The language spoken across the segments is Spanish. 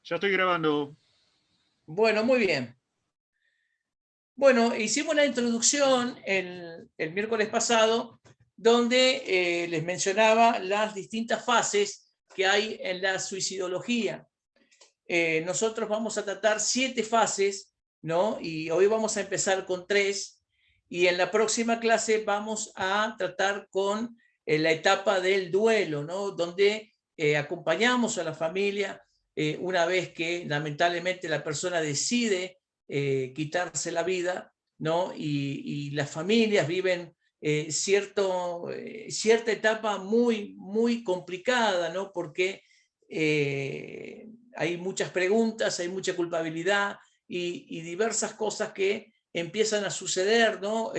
Ya estoy grabando. Bueno, muy bien. Bueno, hicimos la introducción el miércoles pasado, donde les mencionaba las distintas fases que hay en la suicidología. Nosotros vamos a tratar 7 fases, ¿no? Y hoy vamos a empezar con 3, y en la próxima clase vamos a tratar con la etapa del duelo, ¿no? Donde acompañamos a la familia una vez que lamentablemente la persona decide quitarse la vida, ¿no? Y las familias viven cierta etapa muy complicada, ¿no? Porque hay muchas preguntas, hay mucha culpabilidad y diversas cosas que empiezan a suceder, ¿no?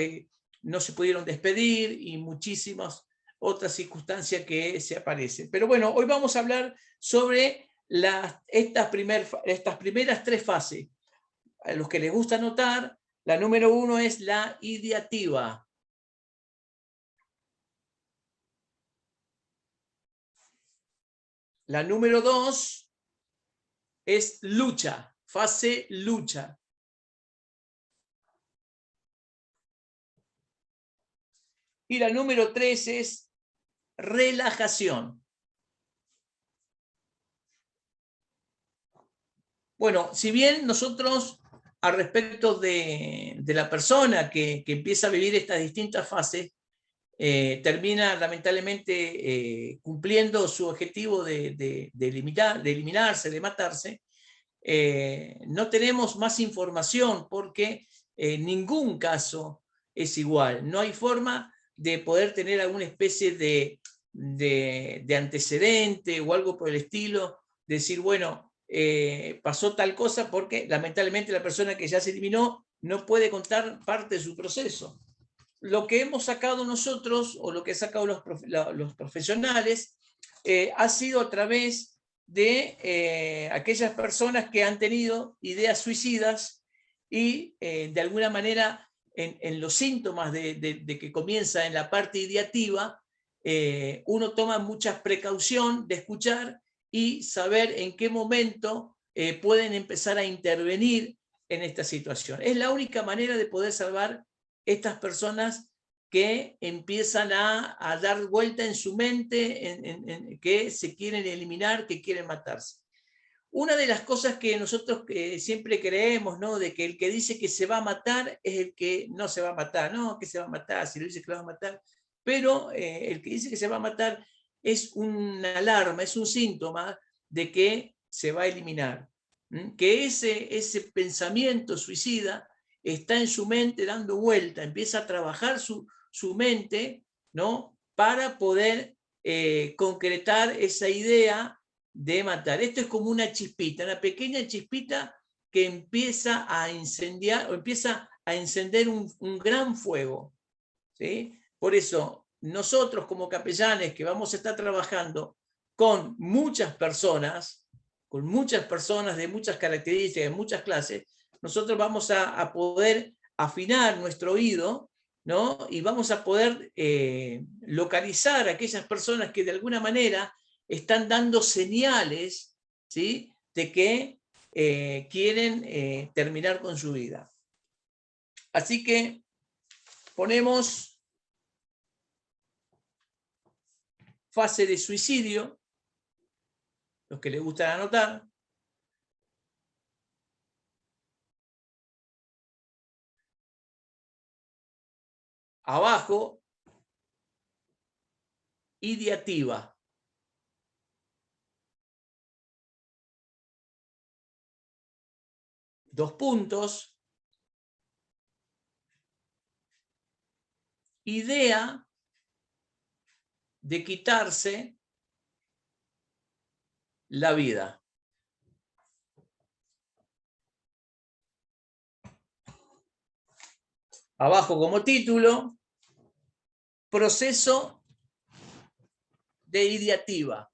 No se pudieron despedir y muchísimas otras circunstancias que se aparecen. Pero bueno, hoy vamos a hablar sobre estas primeras 3 fases. A los que les gusta anotar, la número 1 es la ideativa. La número 2 es lucha, fase lucha. Y la número 3 es relajación. Bueno, si bien nosotros, al respecto de la persona que empieza a vivir estas distintas fases, termina lamentablemente cumpliendo su objetivo de eliminarse, de matarse, no tenemos más información porque ningún caso es igual. No hay forma de poder tener alguna especie de antecedente o algo por el estilo, decir, bueno, pasó tal cosa, porque lamentablemente la persona que ya se eliminó no puede contar parte de su proceso. Lo que hemos sacado nosotros, o lo que han sacado los profesionales, ha sido a través de aquellas personas que han tenido ideas suicidas y de alguna manera en los síntomas de que comienza en la parte ideativa, uno toma mucha precaución de escuchar y saber en qué momento pueden empezar a intervenir en esta situación. Es la única manera de poder salvar estas personas que empiezan a dar vuelta en su mente, que se quieren eliminar, que quieren matarse. Una de las cosas que nosotros siempre creemos, ¿no? De que el que dice que se va a matar es el que no se va a matar, no, que se va a matar, si lo dice que lo va a matar, pero el que dice que se va a matar es una alarma, es un síntoma de que se va a eliminar. Que ese pensamiento suicida está en su mente dando vuelta, empieza a trabajar su mente, ¿no? Para poder concretar esa idea de matar. Esto es como una chispita, una pequeña chispita que empieza a incendiar o empieza a encender un gran fuego, ¿sí? Por eso, nosotros como capellanes que vamos a estar trabajando con muchas personas de muchas características, de muchas clases, nosotros vamos a poder afinar nuestro oído, ¿no? Y vamos a poder localizar a aquellas personas que de alguna manera están dando señales, ¿sí? De que quieren terminar con su vida. Así que ponemos fase de suicidio, los que les gusta anotar. Abajo, ideativa. Dos puntos. Idea de quitarse la vida. Abajo como título, proceso de ideativa.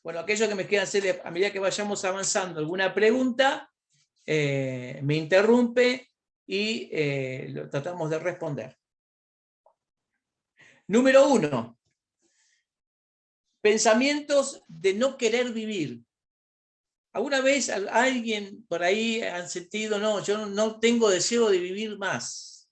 Bueno, aquellos que me quieran hacer a medida que vayamos avanzando alguna pregunta, me interrumpe y lo tratamos de responder. Número 1. Pensamientos de no querer vivir. ¿Alguna vez alguien por ahí han sentido, no, yo no tengo deseo de vivir más?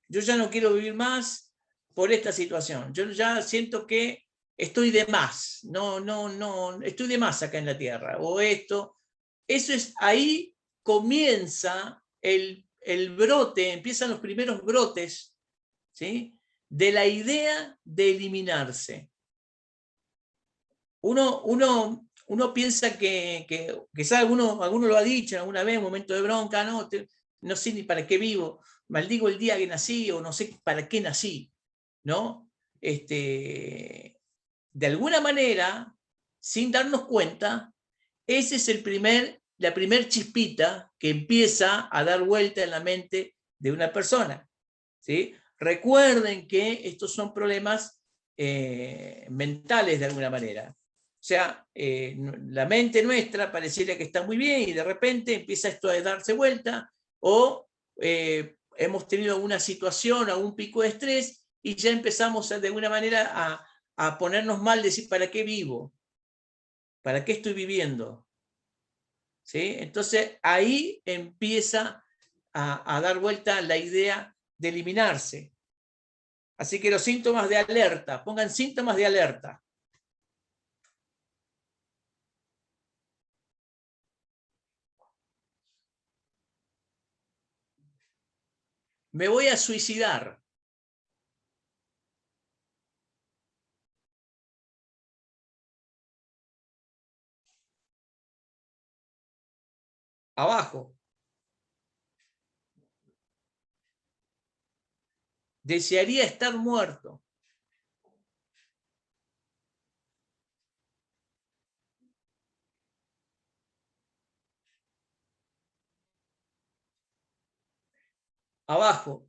Yo ya no quiero vivir más por esta situación. Yo ya siento que estoy de más. No, estoy de más acá en la tierra. O esto. Eso es, ahí comienza el brote, empiezan los primeros brotes, ¿sí?, de la idea de eliminarse. Uno piensa que quizás alguno lo ha dicho alguna vez, en un momento de bronca, no sé ni para qué vivo, maldigo el día que nací, o no sé para qué nací, ¿no? De alguna manera, sin darnos cuenta, ese es la primer chispita que empieza a dar vuelta en la mente de una persona, ¿sí? Recuerden que estos son problemas mentales de alguna manera. O sea, la mente nuestra pareciera que está muy bien y de repente empieza esto a darse vuelta, o hemos tenido alguna situación, algún pico de estrés y ya empezamos de alguna manera a ponernos mal, decir, ¿para qué vivo? ¿Para qué estoy viviendo? ¿Sí? Entonces ahí empieza a dar vuelta la idea de eliminarse. Así que los síntomas de alerta, pongan síntomas de alerta. Me voy a suicidar. Abajo. Desearía estar muerto. Abajo.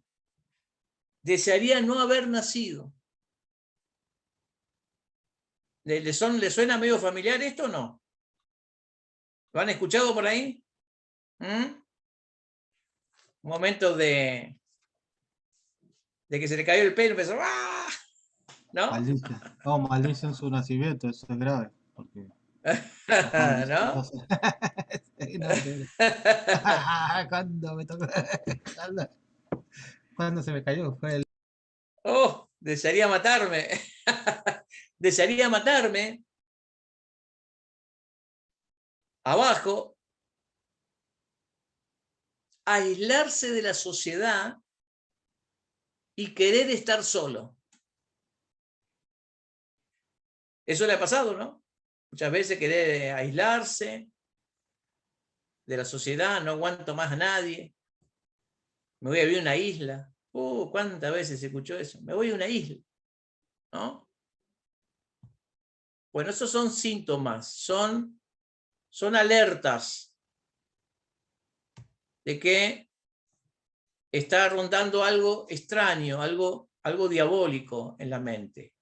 Desearía no haber nacido. ¿Le suena medio familiar esto o no? ¿Lo han escuchado por ahí? Un momento de que se le cayó el pelo, empezó, ¡ah! ¿No? Maldicen su nacimiento, eso es grave, porque las ¿No? maldiciones. Sí, nada que ver. ¿Cuándo me tocó? ¿Cuándo se me cayó? Fue el. Oh, desearía matarme. Desearía matarme. Abajo. Aislarse de la sociedad y querer estar solo. Eso le ha pasado, ¿no? Muchas veces querer aislarse de la sociedad, no aguanto más a nadie, me voy a vivir a una isla. ¿Cuántas veces se escuchó eso? Me voy a una isla, ¿no? Bueno, esos son síntomas, son alertas de que está rondando algo extraño, algo diabólico en la mente.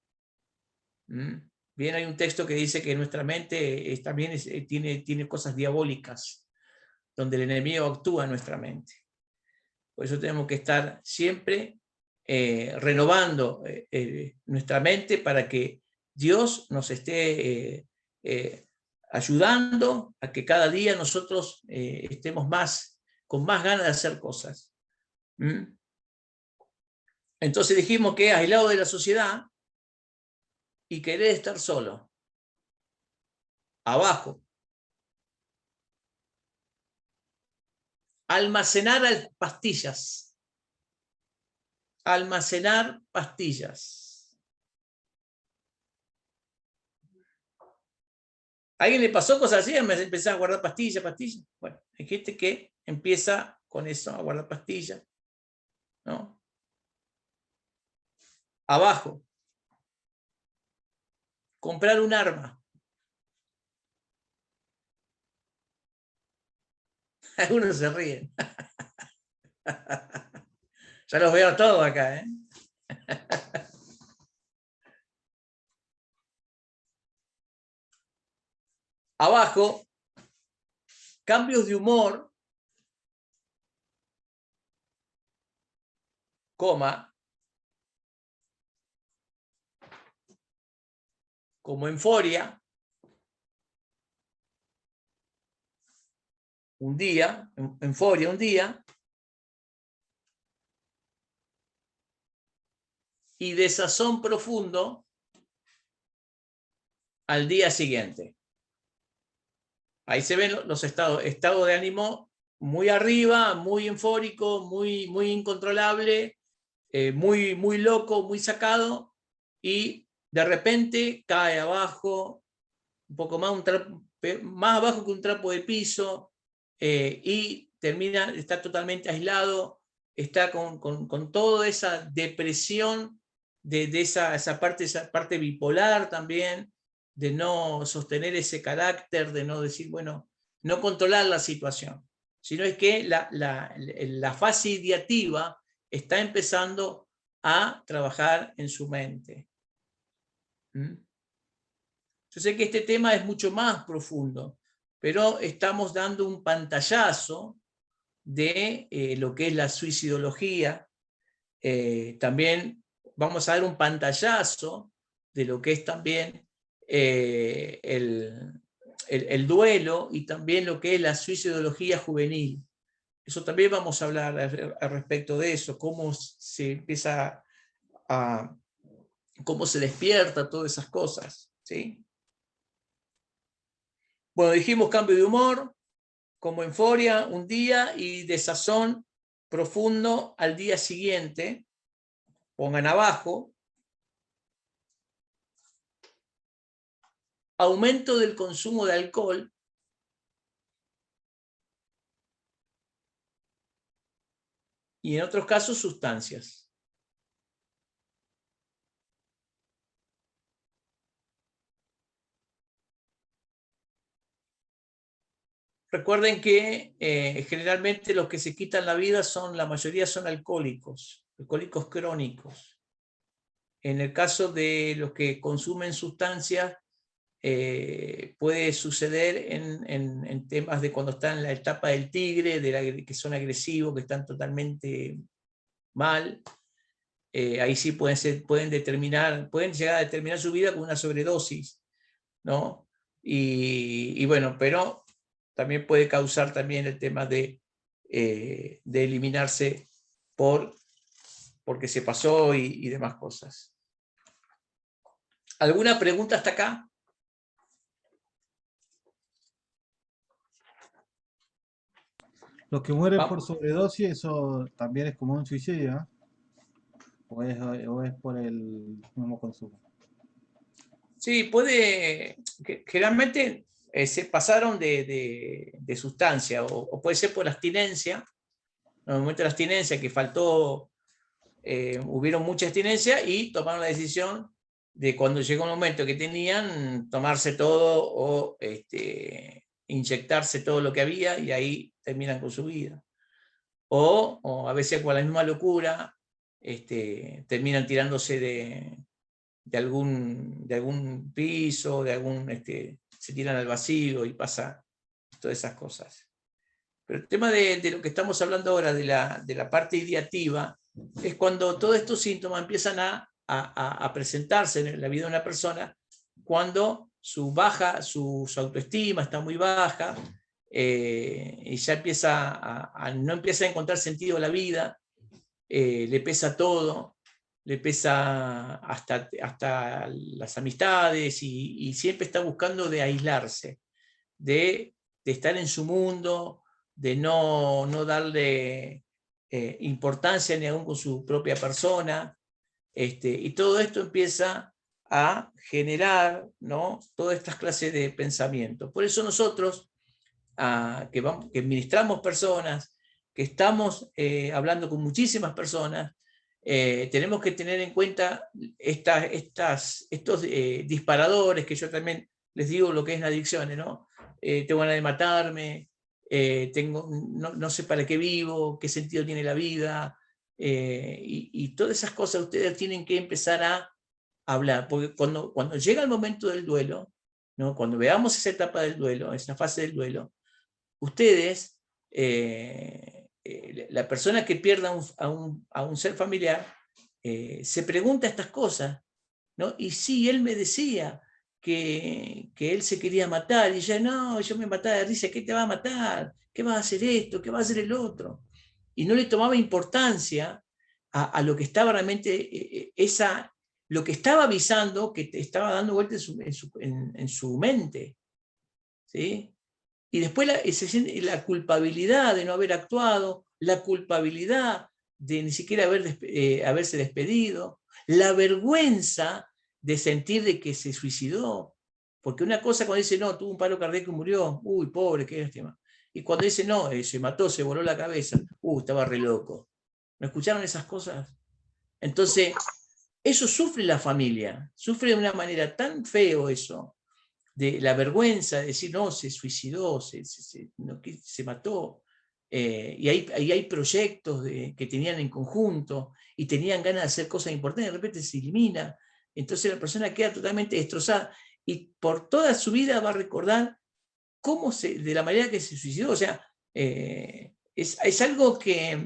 Bien, hay un texto que dice que nuestra mente también tiene cosas diabólicas, donde el enemigo actúa en nuestra mente. Por eso tenemos que estar siempre renovando nuestra mente para que Dios nos esté ayudando a que cada día nosotros estemos con más ganas de hacer cosas. Entonces dijimos que aislado de la sociedad y querer estar solo. Abajo. Almacenar pastillas. Almacenar pastillas. ¿A alguien le pasó cosas así? Me empecé a guardar pastillas. Bueno, hay gente que empieza con eso, a guardar pastillas, ¿no? Abajo. Comprar un arma. Algunos se ríen. Ya los veo todos acá, ¿eh? Abajo, cambios de humor, coma, como euforia, un día, euforia un día, y desazón profundo al día siguiente. Ahí se ven los estados, estado de ánimo muy arriba, muy eufórico, muy incontrolable, muy loco, muy sacado, y de repente cae abajo, un poco más, más abajo que un trapo de piso, y termina, está totalmente aislado, está con toda esa depresión de esa parte bipolar también, de no sostener ese carácter, de no decir, bueno, no controlar la situación, sino es que la fase ideativa está empezando a trabajar en su mente. Yo sé que este tema es mucho más profundo, pero estamos dando un pantallazo de lo que es la suicidología. También vamos a dar un pantallazo de lo que es también el duelo, y también lo que es la suicidología juvenil. Eso también vamos a hablar al respecto de eso, cómo se empieza cómo se despierta, todas esas cosas, ¿sí? Bueno, dijimos cambio de humor, como euforia un día y desazón profundo al día siguiente. Pongan abajo. Aumento del consumo de alcohol. Y en otros casos, sustancias. Recuerden que generalmente los que se quitan la vida la mayoría son alcohólicos crónicos. En el caso de los que consumen sustancias, puede suceder en temas de cuando están en la etapa del tigre, que son agresivos, que están totalmente mal. Ahí sí pueden llegar a determinar su vida con una sobredosis, ¿no? Y bueno, pero también puede causar también el tema de eliminarse porque se pasó y demás cosas. ¿Alguna pregunta hasta acá? Los que mueren por sobredosis, eso también es como un suicidio, ¿eh? O es por el mismo consumo. Sí, generalmente se pasaron de sustancia, o puede ser por abstinencia, en el momento de la abstinencia que faltó, hubieron mucha abstinencia y tomaron la decisión de cuando llegó un momento que tenían, tomarse todo o inyectarse todo lo que había, y ahí terminan con su vida. O a veces con la misma locura terminan tirándose de algún piso, se tiran al vacío y pasa todas esas cosas. Pero el tema de lo que estamos hablando ahora, de la parte ideativa, es cuando todos estos síntomas empiezan a presentarse en la vida de una persona, cuando su autoestima está muy baja, y ya no empieza a encontrar sentido a la vida, le pesa todo, le pesa hasta las amistades, y siempre está buscando de aislarse, de estar en su mundo, de no darle importancia ni aún con su propia persona, y todo esto empieza a generar, ¿no?, todas estas clases de pensamientos. Por eso nosotros, que ministramos personas, que estamos hablando con muchísimas personas, tenemos que tener en cuenta estos disparadores, que yo también les digo lo que es la adicción, ¿no? Tengo ganas de matarme, no sé para qué vivo, qué sentido tiene la vida, y todas esas cosas ustedes tienen que empezar a hablar, porque cuando llega el momento del duelo, ¿no?, cuando veamos esa etapa del duelo, esa fase del duelo, ustedes, la persona que pierda a un ser familiar, se pregunta estas cosas, ¿no? Y sí, él me decía que él se quería matar, y ella, no, yo me mataba de risa, ¿qué te va a matar? ¿Qué va a hacer esto? ¿Qué va a hacer el otro? Y no le tomaba importancia a lo que estaba realmente, lo que estaba avisando, que te estaba dando vuelta en su mente. ¿Sí? Y después la culpabilidad de no haber actuado, la culpabilidad de ni siquiera haberse despedido, la vergüenza de sentir de que se suicidó. Porque una cosa cuando dice, no, tuvo un paro cardíaco y murió, uy, pobre, qué lástima. Y cuando dice, no, se mató, se voló la cabeza, estaba re loco. ¿No escucharon esas cosas? Entonces, eso sufre la familia, sufre de una manera tan feo eso, de la vergüenza de decir, no, se suicidó, se mató. Y ahí hay proyectos que tenían en conjunto y tenían ganas de hacer cosas importantes, de repente se elimina. Entonces la persona queda totalmente destrozada y por toda su vida va a recordar de la manera que se suicidó. O sea, es algo que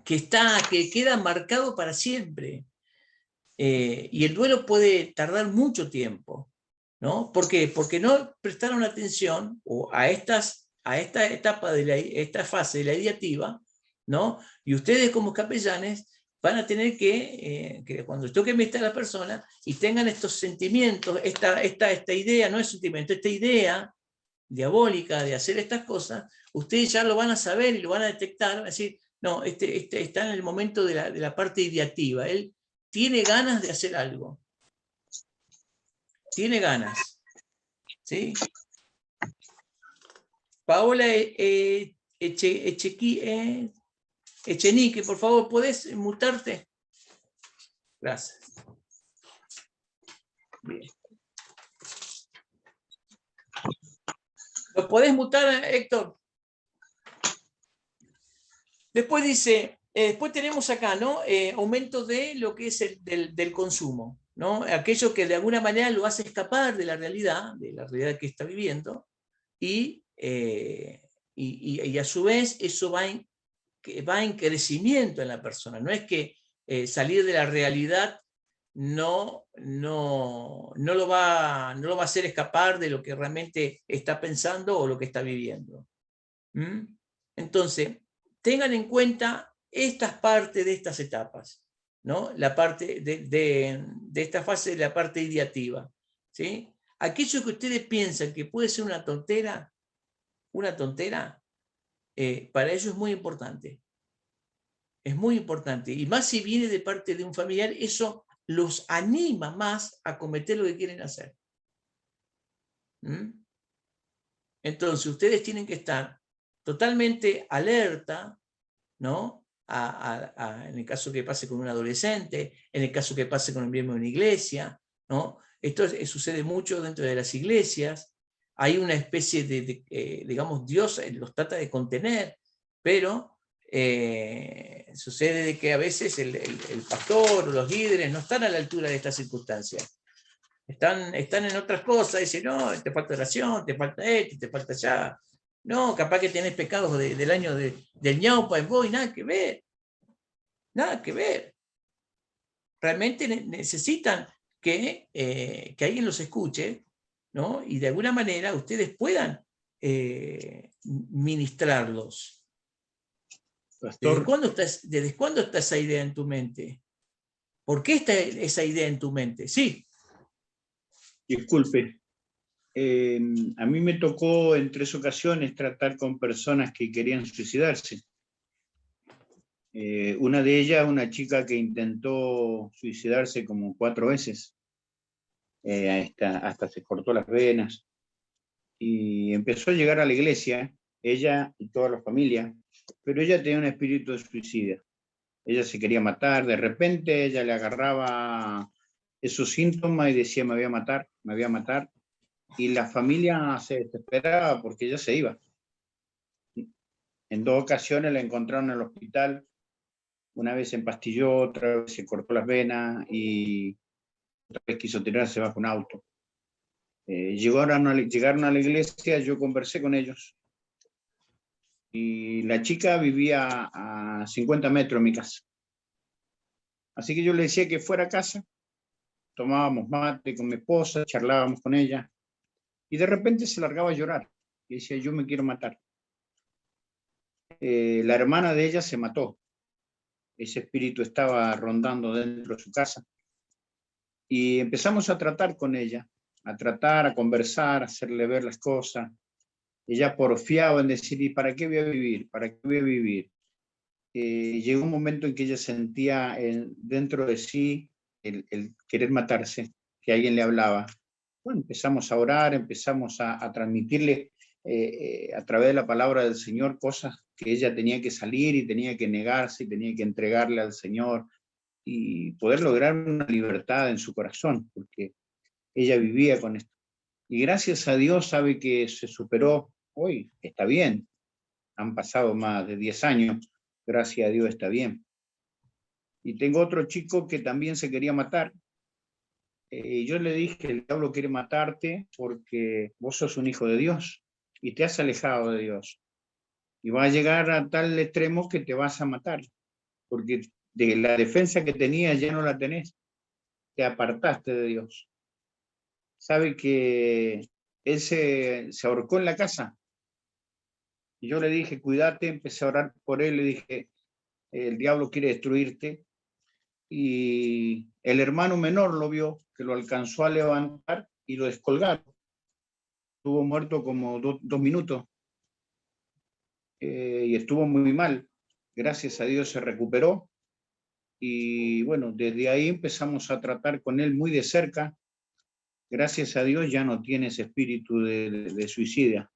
queda marcado para siempre. Y el duelo puede tardar mucho tiempo, ¿no? ¿Por qué? Porque no prestaron atención a esta etapa esta fase de la ideativa, ¿no? Y ustedes como capellanes van a tener que cuando toquen vista a la persona y tengan estos sentimientos, esta idea, no es sentimiento, esta idea diabólica de hacer estas cosas, ustedes ya lo van a saber y lo van a detectar, van a decir, no, está en el momento de la parte ideativa, él tiene ganas de hacer algo, tiene ganas, ¿sí? Paola Echenique, por favor, ¿podés mutarte? Gracias. Bien. ¿Lo podés mutar, Héctor? Después dice, después tenemos acá, ¿no? Aumento de lo que es del consumo, ¿no? Aquello que de alguna manera lo hace escapar de la realidad que está viviendo, y a su vez eso va en crecimiento en la persona. No es que salir de la realidad no lo va a hacer escapar de lo que realmente está pensando o lo que está viviendo. ¿Mm? Entonces, tengan en cuenta estas partes de estas etapas, ¿no? La parte de esta fase de la parte ideativa, ¿sí? Aquello que ustedes piensan que puede ser una tontera, para ellos es muy importante. Es muy importante. Y más si viene de parte de un familiar, eso los anima más a cometer lo que quieren hacer. ¿Mm? Entonces, ustedes tienen que estar totalmente alerta, ¿no? En el caso que pase con un adolescente, en el caso que pase con un miembro de una iglesia, ¿no? Esto sucede mucho dentro de las iglesias. Hay una especie digamos, Dios los trata de contener, pero sucede de que a veces el pastor o los líderes no están a la altura de estas circunstancias. Están en otras cosas, dicen, no, te falta oración, te falta esto, te falta allá. No, capaz que tenés pecados del año del ñaupa en vos y nada que ver. Nada que ver. Realmente necesitan que alguien los escuche, ¿no? Y de alguna manera ustedes puedan ministrarlos. Pastor, ¿Desde cuándo está esa idea en tu mente? ¿Por qué está esa idea en tu mente? Sí. disculpe. A mí me tocó en 3 ocasiones tratar con personas que querían suicidarse. Una de ellas, una chica que intentó suicidarse como 4 veces. Hasta se cortó las venas. Y empezó a llegar a la iglesia, ella y toda la familia, pero ella tenía un espíritu de suicida. Ella se quería matar, de repente ella le agarraba esos síntomas y decía, me voy a matar, me voy a matar. Y la familia se desesperaba porque ella se iba. En 2 ocasiones la encontraron en el hospital, una vez se empastilló, otra vez se cortó las venas y otra vez quiso tirarse bajo un auto. Llegaron a la iglesia, yo conversé con ellos y la chica vivía a 50 metros de mi casa. Así que yo le decía que fuera a casa tomábamos mate con mi esposa, charlábamos con ella, y de repente se largaba a llorar, y decía, yo me quiero matar. La hermana de ella se mató, ese espíritu estaba rondando dentro de su casa, y empezamos a tratar con ella, a conversar, a hacerle ver las cosas. Ella porfiaba en decir, ¿y para qué voy a vivir? ¿Para qué voy a vivir? Llegó un momento en que ella sentía dentro de sí el querer matarse, que alguien le hablaba. Bueno, empezamos a orar, empezamos a transmitirle a través de la palabra del Señor cosas que ella tenía que salir y tenía que negarse y tenía que entregarle al Señor y poder lograr una libertad en su corazón, porque ella vivía con esto. Y gracias a Dios sabe que se superó. Hoy está bien, han pasado más de 10 años, gracias a Dios está bien. Y tengo otro chico que también se quería matar. Yo le dije, el diablo quiere matarte porque vos sos un hijo de Dios y te has alejado de Dios. Y va a llegar a tal extremo que te vas a matar, porque de la defensa que tenías ya no la tenés, te apartaste de Dios. Sabe que él se ahorcó en la casa. Y yo le dije, cuídate, empecé a orar por él, le dije, el diablo quiere destruirte. Y el hermano menor lo vio, que lo alcanzó a levantar y lo descolgaron. Estuvo muerto como 2 minutos y estuvo muy mal. Gracias a Dios se recuperó y bueno, desde ahí empezamos a tratar con él muy de cerca. Gracias a Dios ya no tiene ese espíritu de suicidio,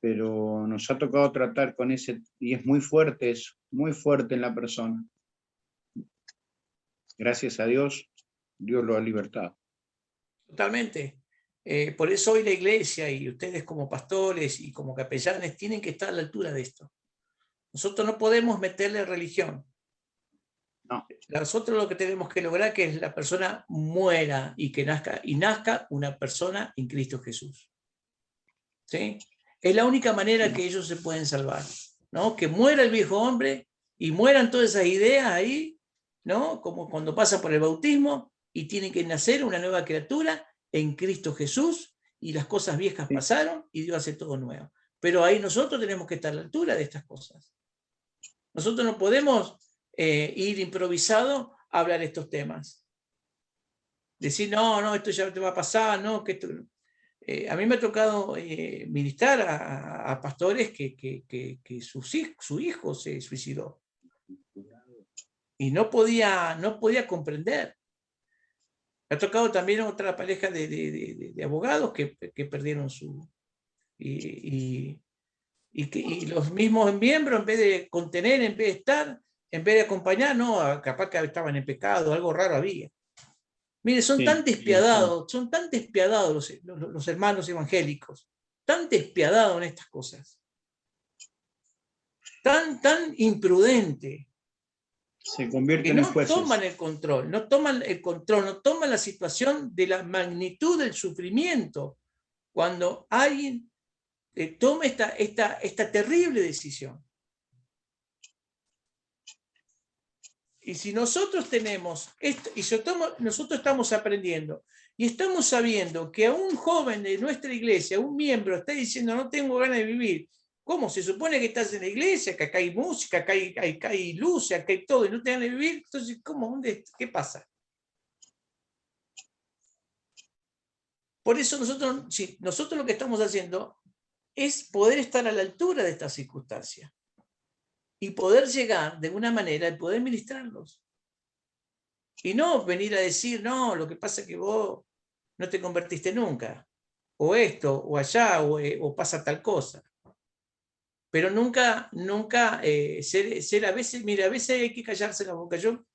pero nos ha tocado tratar con ese, y es muy fuerte eso, muy fuerte en la persona. Gracias a Dios, Dios lo ha libertado. Totalmente. Por eso hoy la iglesia y ustedes como pastores y como capellanes tienen que estar a la altura de esto. Nosotros no podemos meterle religión. No. Nosotros lo que tenemos que lograr es que la persona muera y que nazca una persona en Cristo Jesús. ¿Sí? Es la única manera que ellos se pueden salvar, ¿no? Que muera el viejo hombre y mueran todas esas ideas ahí, ¿no? Como cuando pasan por el bautismo y tienen que nacer una nueva criatura en Cristo Jesús y las cosas viejas pasaron y Dios hace todo nuevo. Pero ahí nosotros tenemos que estar a la altura de estas cosas. Nosotros no podemos ir improvisado a hablar estos temas. Decir, no, esto ya te va a pasar, no, que esto... a mí me ha tocado ministrar a pastores que su hijo se suicidó. Y no podía comprender. Me ha tocado también otra pareja de abogados que perdieron su... Y los mismos miembros, en vez de contener, en vez de estar, en vez de acompañar, no, capaz que estaban en pecado, algo raro había. Mire, son tan despiadados los hermanos evangélicos, tan despiadados en estas cosas, tan imprudentes, se convierten que en jueces. no toman la situación de la magnitud del sufrimiento cuando alguien toma esta terrible decisión. Y si nosotros tenemos esto, y nosotros estamos aprendiendo, y estamos sabiendo que a un joven de nuestra iglesia, un miembro, está diciendo, no tengo ganas de vivir. ¿Cómo? Se supone que estás en la iglesia, que acá hay música, acá hay luces, acá hay todo, y no te ganas de vivir. Entonces, ¿cómo? ¿Qué pasa? Por eso nosotros lo que estamos haciendo es poder estar a la altura de estas circunstancias y poder llegar de una manera de poder ministrarlos. Y no venir a decir, no, lo que pasa es que vos no te convertiste nunca, o esto, o allá, o pasa tal cosa. Pero nunca ser a veces, mira, a veces hay que callarse la boca. Yo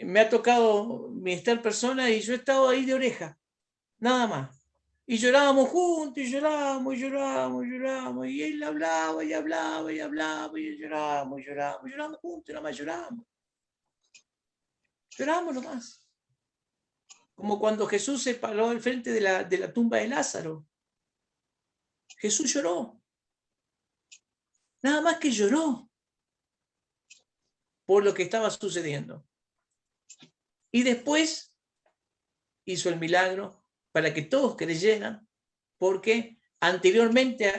me ha tocado ministrar personas y yo he estado ahí de oreja, nada más. Y llorábamos juntos, y llorábamos, y él hablaba, y hablaba, y hablaba, y llorábamos juntos, nada más llorábamos. Llorábamos nomás. Como cuando Jesús se paró al frente de la tumba de Lázaro. Jesús lloró. Nada más que lloró por lo que estaba sucediendo. Y después hizo el milagro para que todos creyeran, porque anteriormente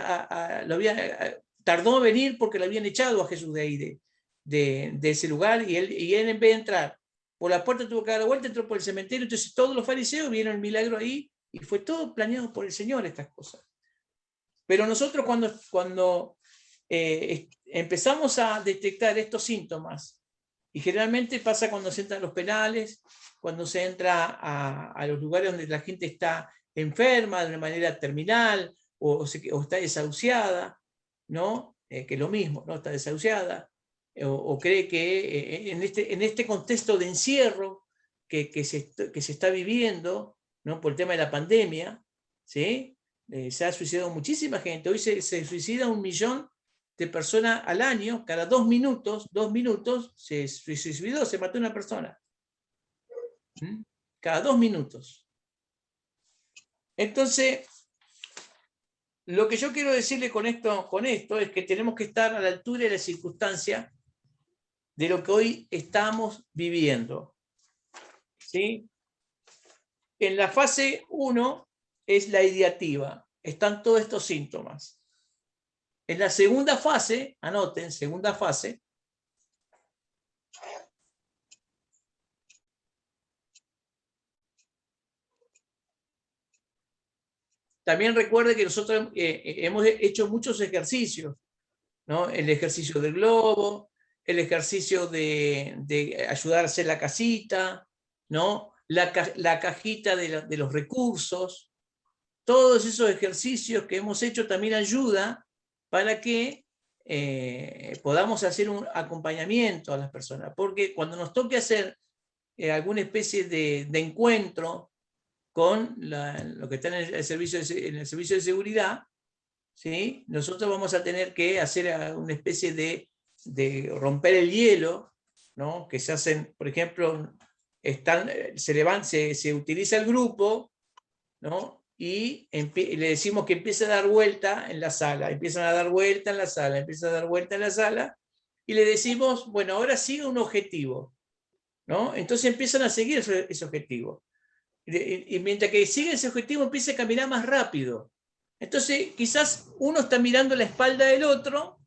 tardó en venir porque lo habían echado a Jesús de ahí, de ese lugar, y él en vez de entrar por la puerta tuvo que dar la vuelta, entró por el cementerio. Entonces todos los fariseos vieron el milagro ahí, y fue todo planeado por el Señor estas cosas. Pero nosotros cuando empezamos a detectar estos síntomas, y generalmente pasa cuando se entra a los penales, cuando se entra a los lugares donde la gente está enferma de una manera terminal, o está desahuciada, ¿no? Que es lo mismo, ¿no? Está desahuciada, o cree que en este contexto de encierro que se está viviendo, ¿no? Por el tema de la pandemia, ¿sí? Se ha suicidado muchísima gente. Hoy se suicida 1 millón de personas al año. Cada 2 minutos se suicidó, se mató una persona. Cada 2 minutos. Entonces, lo que yo quiero decirle con esto es que tenemos que estar a la altura de la circunstancia de lo que hoy estamos viviendo. ¿Sí? En la fase 1 es la ideativa. Están todos estos síntomas. En la segunda fase, anoten, segunda fase, también recuerde que nosotros hemos hecho muchos ejercicios, ¿no? El ejercicio del globo, el ejercicio de ayudar a hacer la casita, ¿no? La cajita de los recursos. Todos esos ejercicios que hemos hecho también ayuda para que podamos hacer un acompañamiento a las personas, porque cuando nos toque hacer alguna especie de encuentro con lo que está en el servicio de seguridad, ¿sí? Nosotros vamos a tener que hacer una especie de romper el hielo, ¿no? Que se hacen, por ejemplo, se utiliza el grupo, ¿no? Y le decimos que empiece a dar vuelta en la sala, empiezan a dar vuelta en la sala, empiezan a dar vuelta en la sala, y le decimos, bueno, ahora sigue un objetivo, ¿no? Entonces empiezan a seguir ese objetivo. Y mientras que sigue ese objetivo, empieza a caminar más rápido. Entonces, quizás uno está mirando la espalda del otro,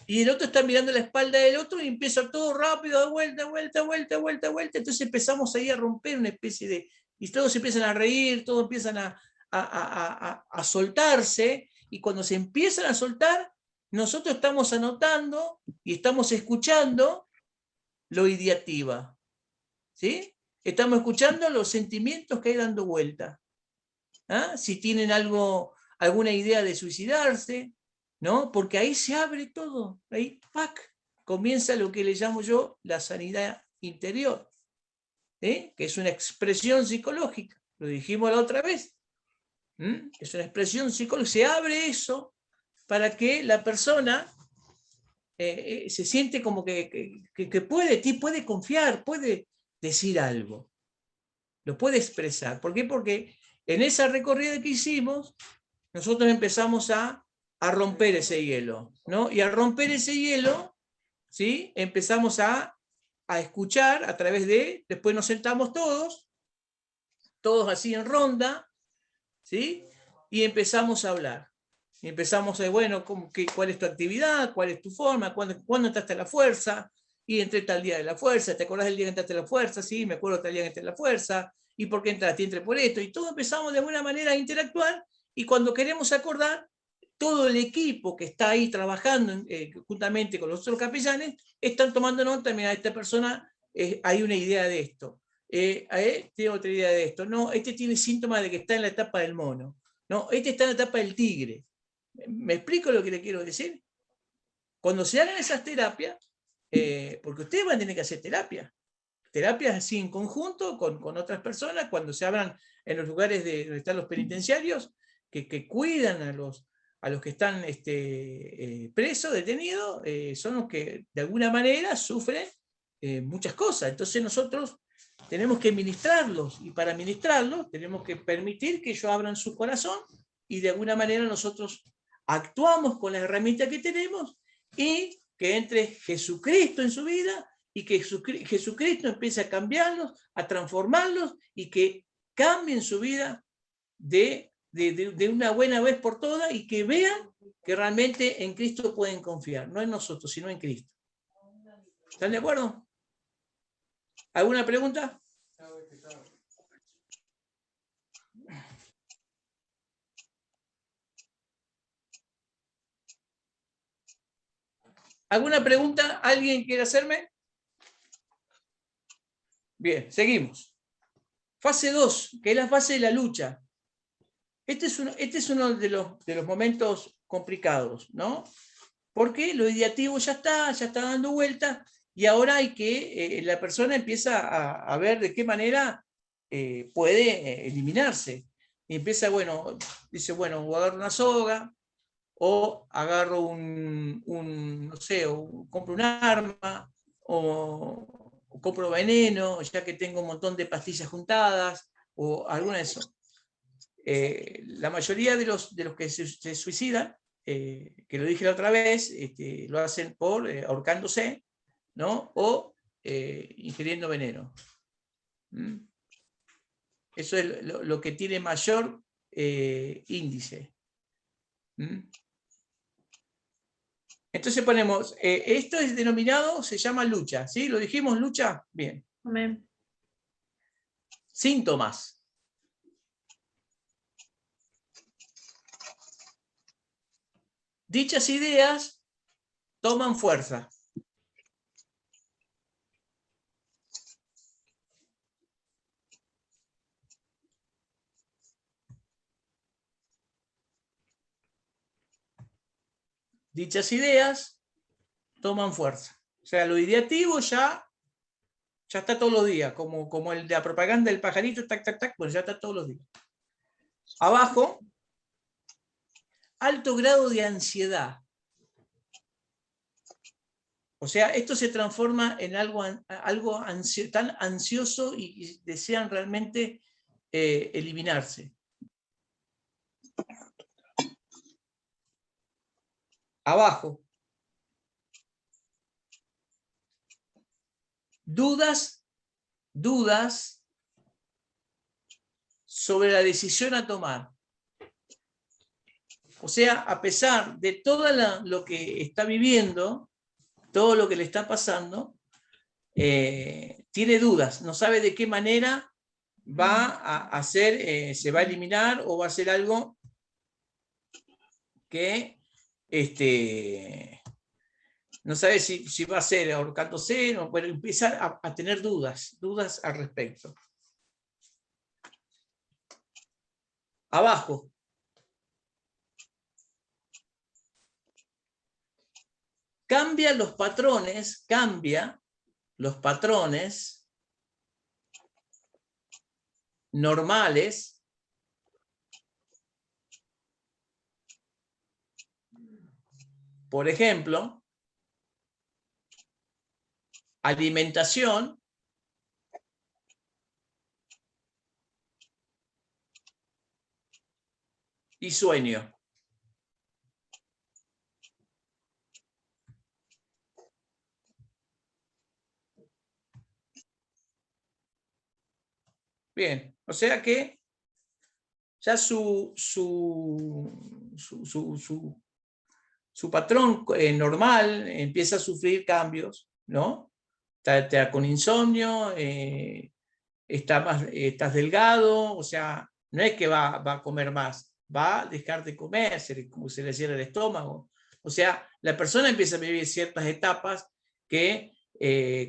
y el otro está mirando la espalda del otro, y empieza todo rápido, de vuelta, vuelta, vuelta, vuelta, vuelta. Entonces empezamos ahí a romper una especie de... Y todos empiezan a reír, todos empiezan a soltarse, y cuando se empiezan a soltar, nosotros estamos anotando y estamos escuchando lo ideativa, ¿sí? Estamos escuchando los sentimientos que hay dando vuelta. ¿Ah? Si tienen alguna idea de suicidarse, ¿no? Porque ahí se abre todo, ahí ¡pac! Comienza lo que le llamo yo la sanidad interior, que es una expresión psicológica, lo dijimos la otra vez. Es una expresión psicológica, se abre eso para que la persona se siente como que puede confiar, puede decir algo, lo puede expresar. ¿Por qué? Porque en esa recorrida que hicimos, nosotros empezamos a romper ese hielo, ¿no? Y al romper ese hielo, ¿sí? Empezamos a escuchar a través después nos sentamos todos así en ronda, ¿sí? Y empezamos a hablar. Y empezamos a, bueno, ¿cuál es tu actividad? ¿Cuál es tu forma? ¿Cuándo entraste a la fuerza? Y entré tal día de la fuerza. ¿Te acordás del día que entraste a la fuerza? Sí, me acuerdo tal día que entré a la fuerza. ¿Y por qué entraste? Entré por esto. Y todos empezamos de alguna manera a interactuar, y cuando queremos acordar, todo el equipo que está ahí trabajando juntamente con los otros capellanes, están tomando nota. Mira, esta persona, hay una idea de esto. Tiene otra idea de esto. No, este tiene síntomas de que está en la etapa del mono. No, este está en la etapa del tigre. ¿Me explico lo que le quiero decir? Cuando se hagan esas terapias, porque ustedes van a tener que hacer terapias así en conjunto con otras personas, cuando se hablan en los lugares donde están los penitenciarios, que cuidan a los que están presos, detenidos, son los que de alguna manera sufren muchas cosas. Entonces nosotros tenemos que ministrarlos, y para ministrarlos tenemos que permitir que ellos abran su corazón, y de alguna manera nosotros actuamos con la herramienta que tenemos, y que entre Jesucristo en su vida, y que Jesucristo empiece a cambiarlos, a transformarlos, y que cambien su vida de una buena vez por todas y que vean que realmente en Cristo pueden confiar, no en nosotros, sino en Cristo. ¿Están de acuerdo? ¿Alguna pregunta? ¿Alguna pregunta? ¿Alguien quiere hacerme? Bien, seguimos. Fase 2, que es la fase de la lucha. Este es uno de los momentos complicados, ¿no? Porque lo ideativo ya está dando vuelta, y ahora hay que, la persona empieza a ver de qué manera puede eliminarse. Y empieza, bueno, dice, bueno, o agarro una soga, o agarro no sé, o compro un arma, o compro veneno, ya que tengo un montón de pastillas juntadas, o alguna de eso. La mayoría de los que se suicidan, que lo dije la otra vez, lo hacen por ahorcándose, ¿no? O ingiriendo veneno. ¿Mm? Eso es lo que tiene mayor índice. ¿Mm? Entonces ponemos, esto es denominado, se llama lucha, ¿sí? ¿Lo dijimos, lucha? Bien. Amén. Síntomas. Dichas ideas toman fuerza. Dichas ideas toman fuerza. O sea, lo ideativo ya está todos los días, como el de la propaganda del pajarito, tac, tac, tac, pues ya está todos los días. Abajo, alto grado de ansiedad. O sea, esto se transforma en algo tan ansioso y desean realmente eliminarse. Abajo, dudas sobre la decisión a tomar. O sea, a pesar de todo lo que está viviendo, todo lo que le está pasando, tiene dudas, no sabe de qué manera va a hacer, se va a eliminar o va a hacer algo que no sabe si va a ser ahorcándose, no, pero empieza a tener dudas al respecto. Abajo. Cambia los patrones normales por ejemplo, alimentación y sueño. Bien, o sea que ya su patrón normal empieza a sufrir cambios, ¿no? Está con insomnio, estás delgado, o sea, no es que va a comer más, va a dejar de comer, como se le cierra el estómago. O sea, la persona empieza a vivir ciertas etapas que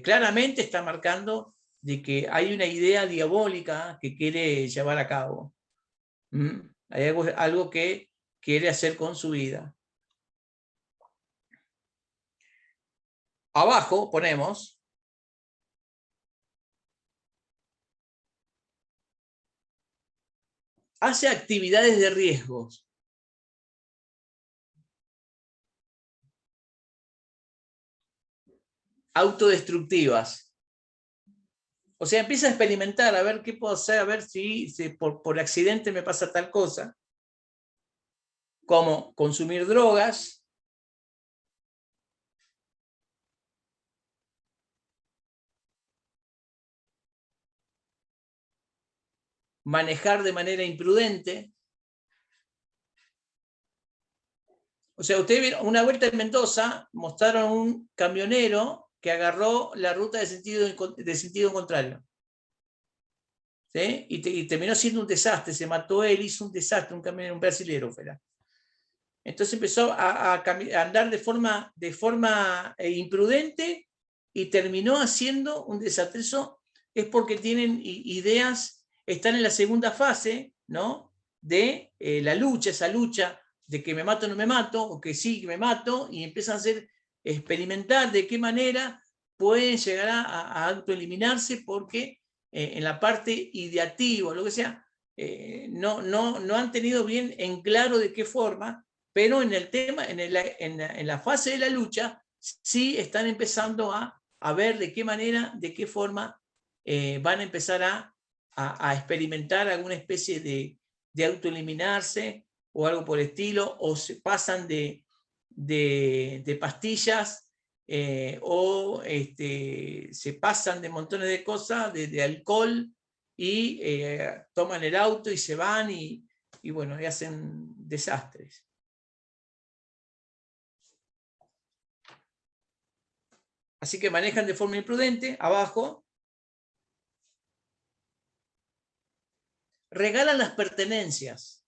claramente está marcando de que hay una idea diabólica que quiere llevar a cabo. Hay algo que quiere hacer con su vida. Abajo ponemos hace actividades de riesgos. Autodestructivas. O sea, empieza a experimentar, a ver qué puedo hacer, a ver si por accidente me pasa tal cosa, como consumir drogas, manejar de manera imprudente. O sea, ustedes vieron, una vuelta en Mendoza, mostraron un camionero que agarró la ruta de sentido contrario. ¿Sí? Y terminó siendo un desastre, se mató él, hizo un desastre, un camionero, un brasilero fuera. Entonces empezó a andar de forma imprudente y terminó haciendo un desastre. Eso es porque tienen ideas, están en la segunda fase, ¿no? De la lucha, esa lucha de que me mato o no me mato, o que sí que me mato, y empiezan a experimentar de qué manera pueden llegar a autoeliminarse, porque en la parte ideativa, o lo que sea, no han tenido bien en claro de qué forma, pero en el tema, en la fase de la lucha, sí están empezando a ver de qué manera, de qué forma van a empezar a experimentar alguna especie de autoeliminarse o algo por el estilo, o se pasan de pastillas, o se pasan de montones de cosas, de alcohol, y toman el auto y se van y bueno, y hacen desastres. Así que manejan de forma imprudente. Abajo, regalan las pertenencias.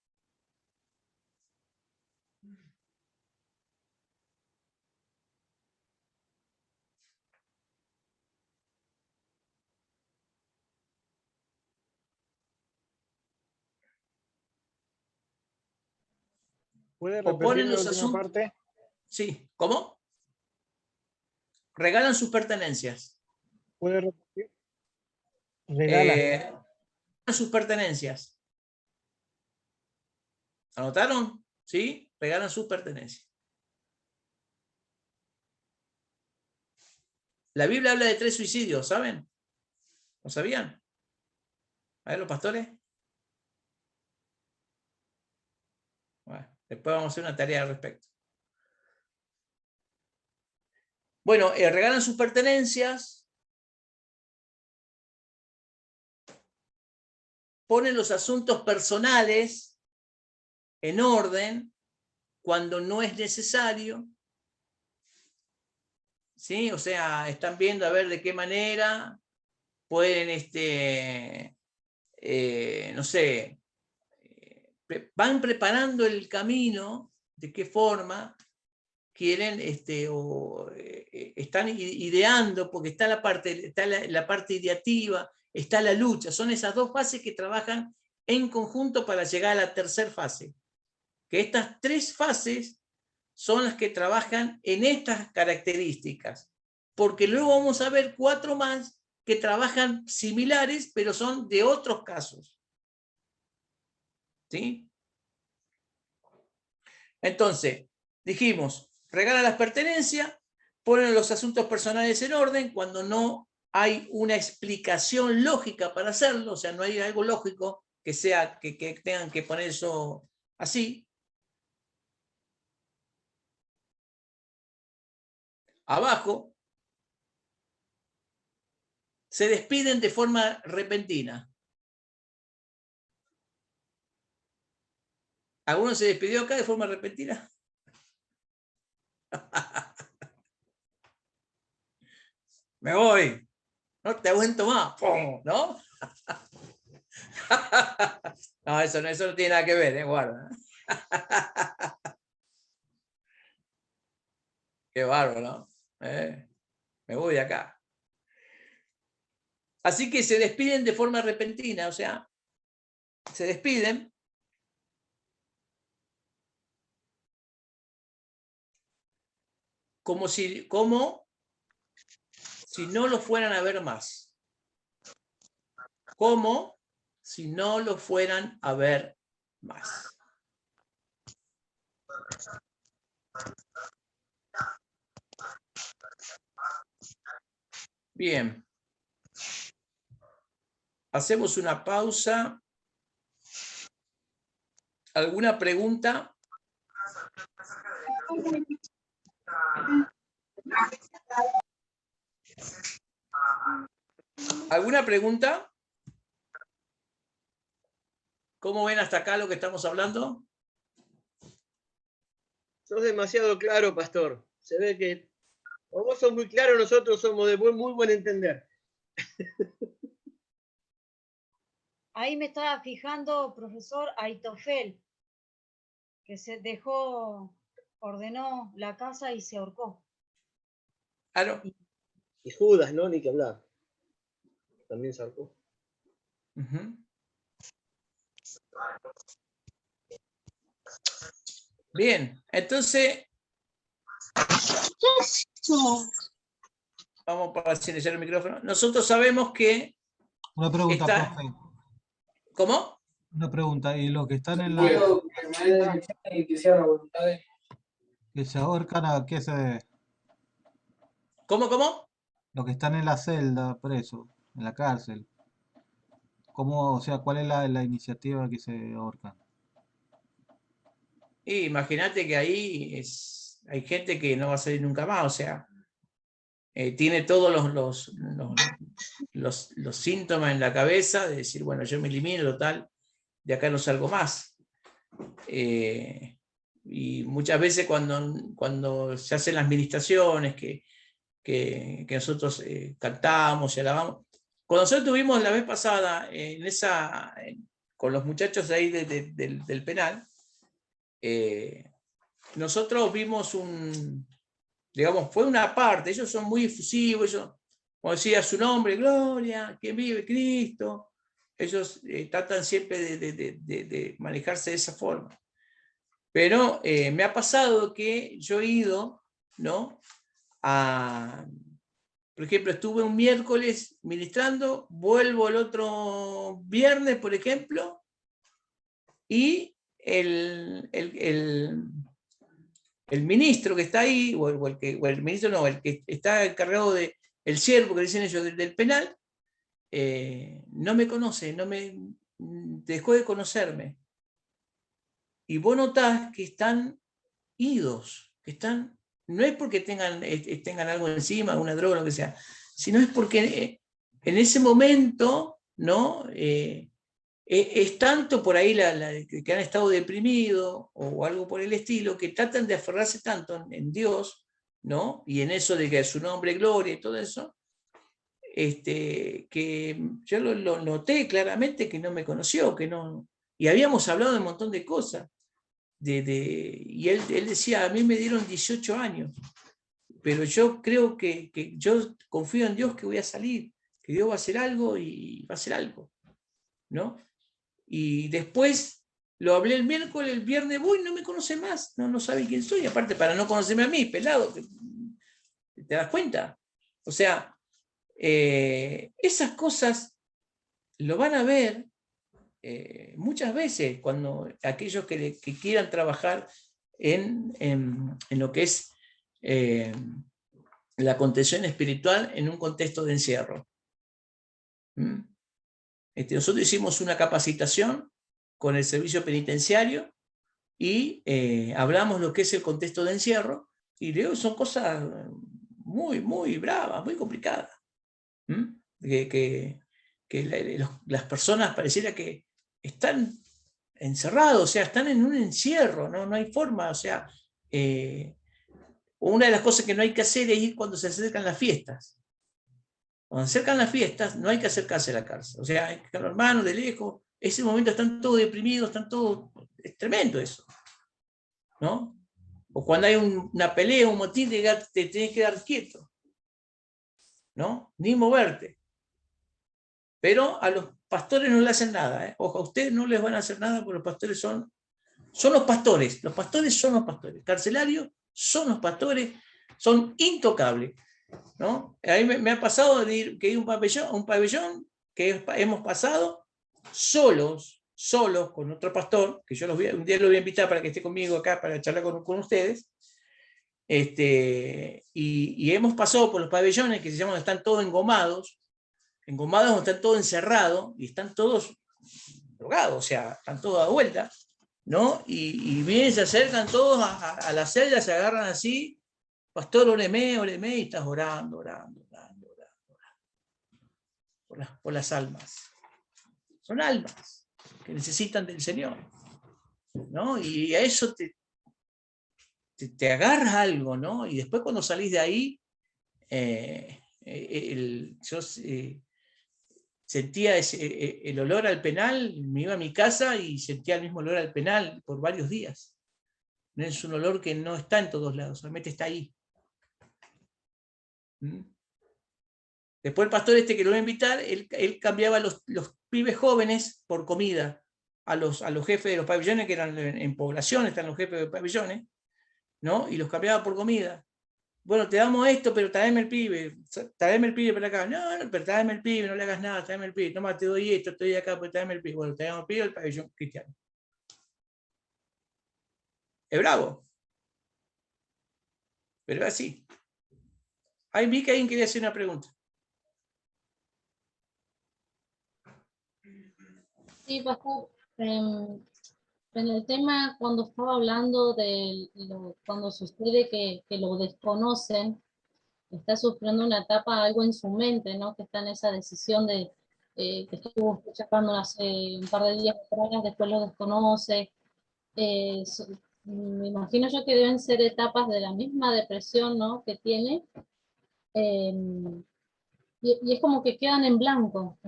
¿Puede O ponen repetir la los última asuntos. parte? Sí, ¿cómo? Regalan sus pertenencias. ¿Puede repetir? Regala. Regalan sus pertenencias. ¿Anotaron? ¿Sí? Regalan sus pertenencias. La Biblia habla de 3 suicidios, ¿saben? ¿Lo sabían? A ver, los pastores. Bueno, después vamos a hacer una tarea al respecto. Bueno, regalan sus pertenencias, ponen los asuntos personales en orden cuando no es necesario. ¿Sí? O sea, están viendo a ver de qué manera pueden, no sé, van preparando el camino, de qué forma quieren, están ideando, porque está la parte ideativa, está la lucha. Son esas dos fases que trabajan en conjunto para llegar a la tercera fase. Que estas 3 fases son las que trabajan en estas características, porque luego vamos a ver 4 más que trabajan similares, pero son de otros casos. ¿Sí? Entonces, dijimos, regalan las pertenencias, ponen los asuntos personales en orden cuando no hay una explicación lógica para hacerlo, o sea, no hay algo lógico que sea que tengan que poner eso así. Abajo, se despiden de forma repentina. ¿Alguno se despidió acá de forma repentina? Me voy, no te aguento más, ¿no? No, eso no tiene nada que ver, guarda. Qué bárbaro, ¿no? Me voy de acá. Así que se despiden de forma repentina, o sea, se despiden como si no lo fueran a ver más. Como si no lo fueran a ver más. Bien. Hacemos una pausa. ¿Alguna pregunta? ¿Alguna pregunta? ¿Cómo ven hasta acá lo que estamos hablando? Sos demasiado claro, pastor. Se ve que o vos sos muy claro, nosotros somos de muy buen entender. Ahí me estaba fijando, profesor Aitofel, que se dejó, ordenó la casa y se ahorcó. Claro. Y Judas, ¿no? Ni que hablar. También saltó. Ujú. Bien, entonces vamos para silenciar el micrófono. Nosotros sabemos que Una pregunta, está... profe. ¿Cómo? Una pregunta. ¿Y los que están en la... que se ahorcan, a qué se debe? ¿Cómo? Los que están en la celda, presos, en la cárcel. ¿Cómo, o sea, cuál es la iniciativa que se ahorcan? Y imagínate que ahí hay gente que no va a salir nunca más, o sea, tiene todos los síntomas en la cabeza de decir, bueno, yo me elimino, total, de acá no salgo más. Y muchas veces cuando se hacen las ministraciones que nosotros cantamos y alabamos, cuando nosotros tuvimos la vez pasada con los muchachos ahí del penal, nosotros vimos digamos, fue una parte, ellos son muy efusivos, ellos, como decía su nombre, gloria, quien vive Cristo, ellos tratan siempre de manejarse de esa forma. Pero me ha pasado que yo he ido, ¿no? Por ejemplo, estuve un miércoles ministrando, vuelvo el otro viernes, por ejemplo, y el ministro que está ahí, o el ministro no, el que está encargado el siervo que dicen ellos del penal, no me conoce, dejó de conocerme. Y vos notás que están idos, no es porque tengan algo encima, una droga, lo que sea, sino es porque en ese momento, ¿no? Es tanto por ahí que han estado deprimidos o algo por el estilo, que tratan de aferrarse tanto en Dios, ¿no? Y en eso de que su nombre gloria y todo eso, que yo lo noté claramente que no me conoció, que no, y habíamos hablado de un montón de cosas. Y él decía, a mí me dieron 18 años, pero yo creo que yo confío en Dios que voy a salir, que Dios va a hacer algo y va a hacer algo, ¿no? Y después lo hablé el miércoles, el viernes voy, no me conoce más, no sabe quién soy, aparte para no conocerme a mí, pelado, ¿te das cuenta? O sea, esas cosas lo van a ver muchas veces cuando aquellos que quieran trabajar en lo que es la contención espiritual en un contexto de encierro. Nosotros hicimos una capacitación con el servicio penitenciario y hablamos lo que es el contexto de encierro, y luego son cosas muy, muy bravas, muy complicadas. Las personas pareciera que están encerrados, o sea, están en un encierro, no hay forma, o sea, una de las cosas que no hay que hacer es ir cuando se acercan las fiestas. Cuando se acercan las fiestas, no hay que acercarse a la cárcel, o sea, hay que los hermanos de lejos, ese momento están todos deprimidos, es tremendo eso, ¿no? O cuando hay una pelea, un motín, te tenés que dar quieto, ¿no? Ni moverte. Pero a los pastores no le hacen nada, ¿eh? Ojo, a ustedes no les van a hacer nada porque los pastores son los pastores son los pastores, carcelarios son los pastores, son intocables, ¿no? A mí me ha pasado de ir a un pabellón que hemos pasado solos con otro pastor, que yo un día lo voy a invitar para que esté conmigo acá para charlar con ustedes, y hemos pasado por los pabellones que se llaman, están todos engomados donde están todos encerrados y están todos drogados, o sea, están todos a vuelta, ¿no? Y vienen, se acercan todos a la celda, se agarran así, pastor, oreme, y estás orando por las almas. Son almas, que necesitan del Señor, ¿no? Y a eso te agarras algo, ¿no? Y después cuando salís de ahí, yo sentía el olor al penal, me iba a mi casa y sentía el mismo olor al penal por varios días. No es un olor que no está en todos lados, solamente está ahí. ¿Mm? Después el pastor que lo voy a invitar, él cambiaba los pibes jóvenes por comida a los jefes de los pabellones, que eran en población, están los jefes de pabellones, ¿no? Y los cambiaba por comida. Bueno, te damos esto, pero tráeme el pibe para acá. No, no, pero tráeme el pibe, no le hagas nada, tráeme el pibe. Toma, te doy esto, estoy acá, pero tráeme el pibe. Bueno, traemos el pibe al pabellón cristiano. Es bravo, pero es así. Ahí vi que alguien quería hacer una pregunta. Sí, pastor. En el tema, cuando estaba hablando de cuando sucede que lo desconocen, está sufriendo una etapa, algo en su mente, ¿no? Que está en esa decisión de que estuvo escuchando hace un par de días atrás, después lo desconoce. Me imagino yo que deben ser etapas de la misma depresión, ¿no? Que tiene. eh, y es como que quedan en blanco.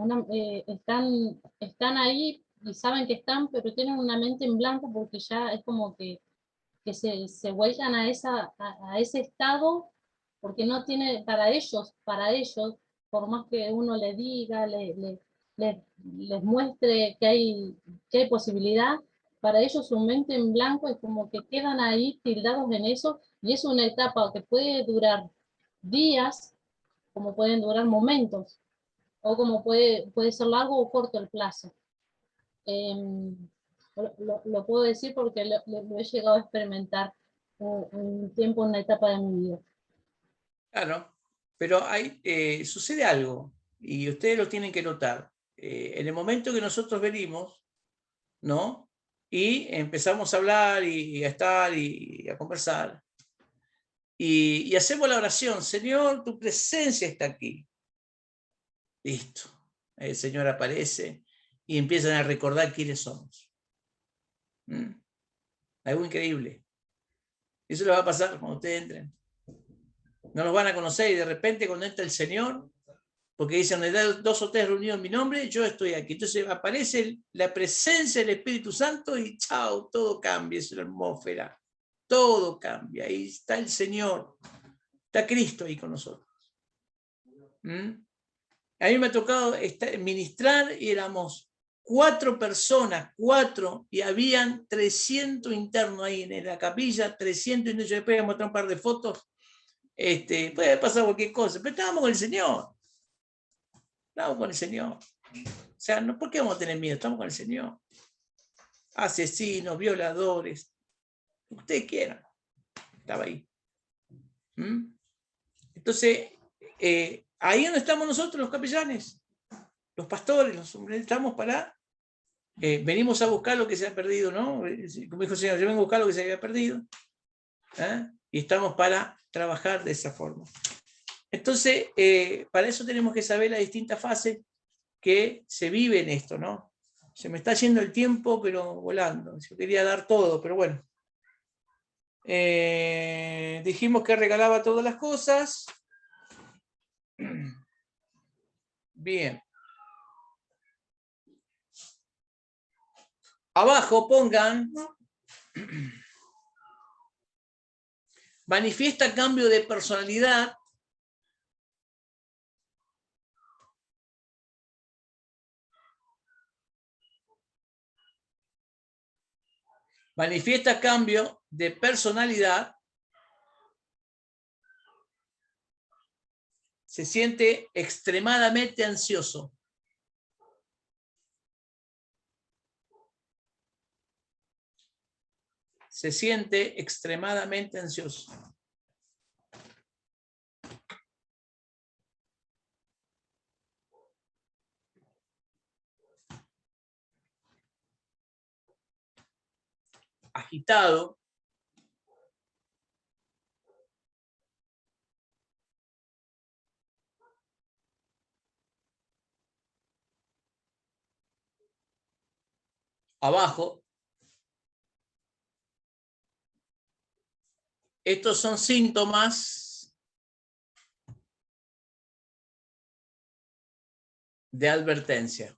Están ahí y saben que están, pero tienen una mente en blanco porque ya es como que se vuelcan a ese estado porque no tiene, para ellos, por más que uno le diga, les muestre que hay posibilidad, para ellos su mente en blanco es como que quedan ahí tildados en eso, y es una etapa que puede durar días, como pueden durar momentos, o como puede ser largo o corto el plazo. Lo puedo decir porque lo he llegado a experimentar un tiempo, en una etapa de mi vida. Claro, pero sucede algo, y ustedes lo tienen que notar. En el momento que nosotros venimos, ¿no? Y empezamos a hablar y a estar y a conversar, y hacemos la oración: Señor, tu presencia está aquí. Listo. El Señor aparece y empiezan a recordar quiénes somos. Algo increíble. Eso le va a pasar cuando ustedes entren. No los van a conocer y de repente cuando entra el Señor, porque dicen, donde hay 2 o 3 reunidos en mi nombre, yo estoy aquí. Entonces aparece la presencia del Espíritu Santo y chao, todo cambia, es una atmósfera. Todo cambia. Ahí está el Señor. Está Cristo ahí con nosotros. A mí me ha tocado ministrar y éramos 4 personas, y habían 300 internos ahí en la capilla, 300 internos. Yo después voy a mostrar un par de fotos. Puede pasar cualquier cosa, pero estábamos con el Señor. Estábamos con el Señor. O sea, no, ¿por qué vamos a tener miedo? Estamos con el Señor. Asesinos, violadores, ustedes quieran. Estaba ahí. Entonces, ahí donde estamos nosotros, los capellanes, los pastores, los hombres, estamos para... venimos a buscar lo que se ha perdido, ¿no? Como dijo el Señor, yo vengo a buscar lo que se había perdido. Y estamos para trabajar de esa forma. Entonces, para eso tenemos que saber las distintas fases que se vive en esto, ¿no? Se me está yendo el tiempo, pero volando. Yo quería dar todo, pero bueno. Dijimos que regalaba todas las cosas. Bien. Abajo pongan: manifiesta cambio de personalidad. Manifiesta cambio de personalidad. Se siente extremadamente ansioso. Se siente extremadamente ansioso. Agitado. abajo. Estos son síntomas de advertencia.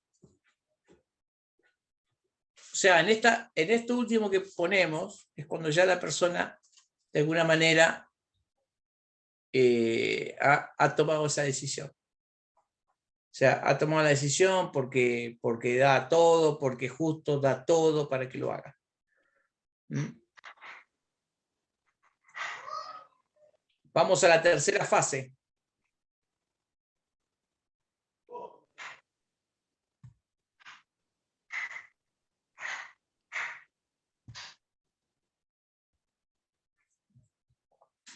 O sea, en esto último que ponemos, es cuando ya la persona, de alguna manera, ha tomado esa decisión. O sea, ha tomado la decisión porque da todo, porque justo da todo para que lo haga. Vamos a la tercera fase.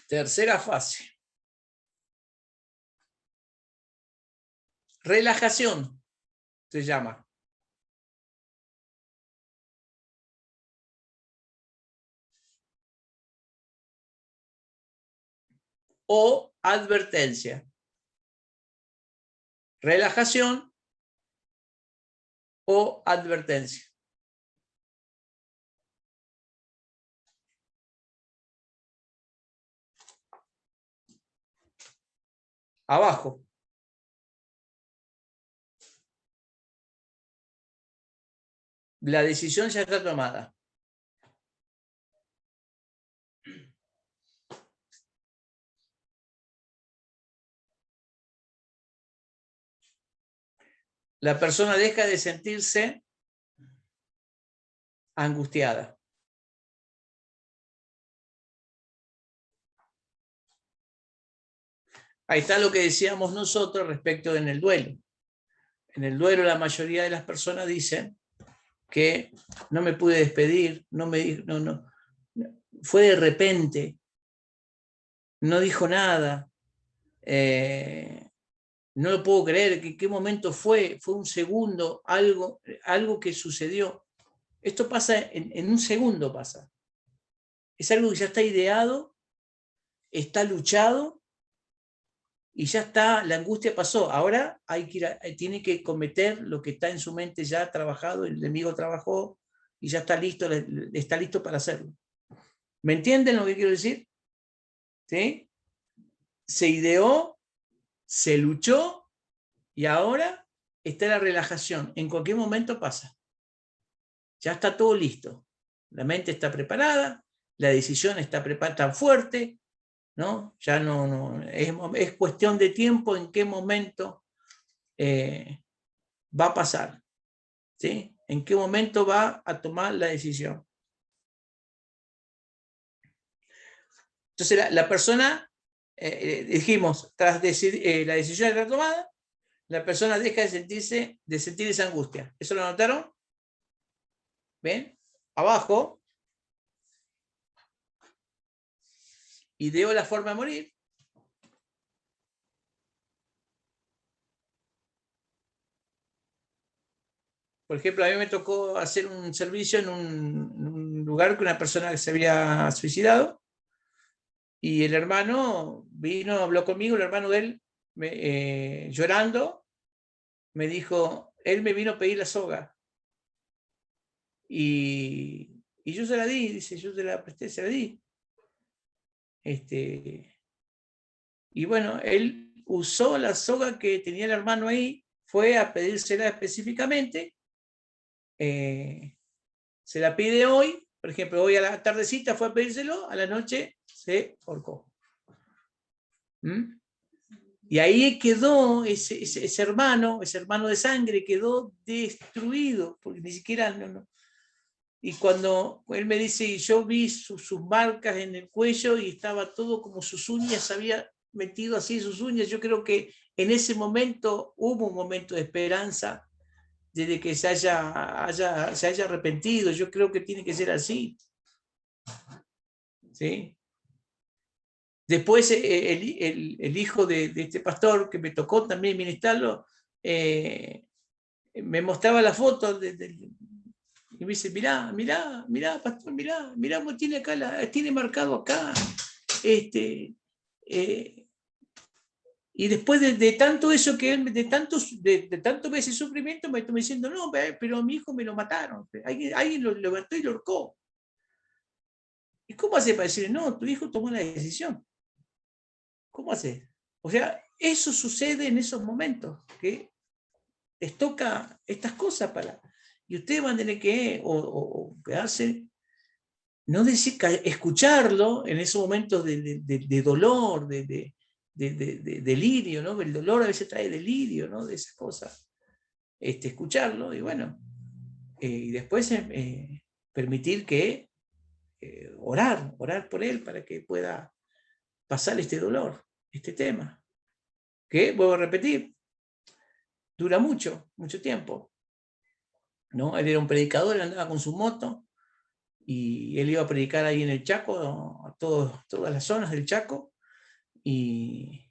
Tercera fase. Relajación se llama. O advertencia. Relajación o advertencia. Abajo. La decisión ya está tomada. La persona deja de sentirse angustiada. Ahí está lo que decíamos nosotros respecto en el duelo. En el duelo la mayoría de las personas dicen que no me pude despedir, no, fue de repente, no dijo nada, no lo puedo creer, ¿qué momento fue? Fue un segundo, algo que sucedió. Esto pasa en un segundo pasa. Es algo que ya está ideado, está luchado, y ya está, la angustia pasó. Ahora hay que tiene que cometer lo que está en su mente ya trabajado, el enemigo trabajó y ya está listo para hacerlo. ¿Me entienden lo que quiero decir? ¿Sí? Se ideó, se luchó y ahora está la relajación. En cualquier momento pasa. Ya está todo listo. La mente está preparada, la decisión está preparada, tan fuerte, ¿no? Ya no es cuestión de tiempo en qué momento va a pasar, ¿sí? En qué momento va a tomar la decisión. Entonces la persona, dijimos, tras la decisión está tomada, la persona deja de sentir esa angustia. ¿Eso lo notaron? ¿Ven? Abajo, ideó la forma de morir. Por ejemplo, a mí me tocó hacer un servicio en un lugar con una persona que se había suicidado y el hermano vino, habló conmigo, el hermano de él, llorando, me dijo, él me vino a pedir la soga y yo se la di, dice, yo se la presté, se la di. Y bueno, él usó la soga que tenía el hermano ahí, fue a pedírsela específicamente, se la pide hoy, por ejemplo, hoy a la tardecita fue a pedírselo, a la noche se ahorcó. Y ahí quedó ese hermano de sangre, quedó destruido, porque ni siquiera... Y cuando él me dice, y yo vi sus marcas en el cuello y estaba todo como sus uñas, había metido así sus uñas, yo creo que en ese momento hubo un momento de esperanza desde que se haya arrepentido. Yo creo que tiene que ser así. ¿Sí? Después el hijo de este pastor, que me tocó también ministrarlo, me mostraba la foto y me dice, mirá, pastor, mirá cómo tiene acá, tiene marcado acá, Y después de tanto eso que él, de tanto ver ese sufrimiento, me estuvo diciendo, no, pero a mi hijo me lo mataron, alguien lo levantó y lo ahorcó. ¿Y cómo hace para decir, no, tu hijo tomó la decisión? ¿Cómo hace? O sea, eso sucede en esos momentos, que les toca estas cosas y ustedes van a tener que o quedarse, no decir, escucharlo en esos momentos de dolor, de delirio, ¿no? El dolor a veces trae delirio, ¿no? De esas cosas. Escucharlo y bueno, y después permitir que orar por él para que pueda pasar este dolor, este tema. Que, vuelvo a repetir, dura mucho tiempo. ¿No? Él era un predicador, él andaba con su moto y él iba a predicar ahí en el Chaco, a todas las zonas del Chaco, y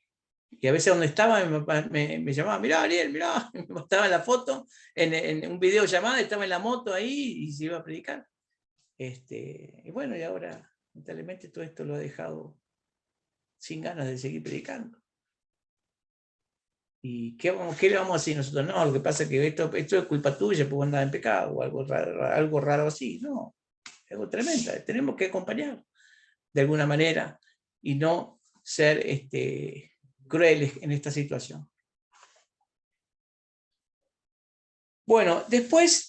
a veces donde estaba me llamaba, mirá Ariel, mirá, estaba en la foto, en un video llamada, estaba en la moto ahí y se iba a predicar. Y bueno, y ahora lamentablemente todo esto lo ha dejado sin ganas de seguir predicando. ¿Y qué le vamos a decir nosotros? No, lo que pasa es que esto es culpa tuya porque andaba en pecado, o algo raro así. No, es algo tremendo. Tenemos que acompañar de alguna manera y no ser crueles en esta situación. Bueno, después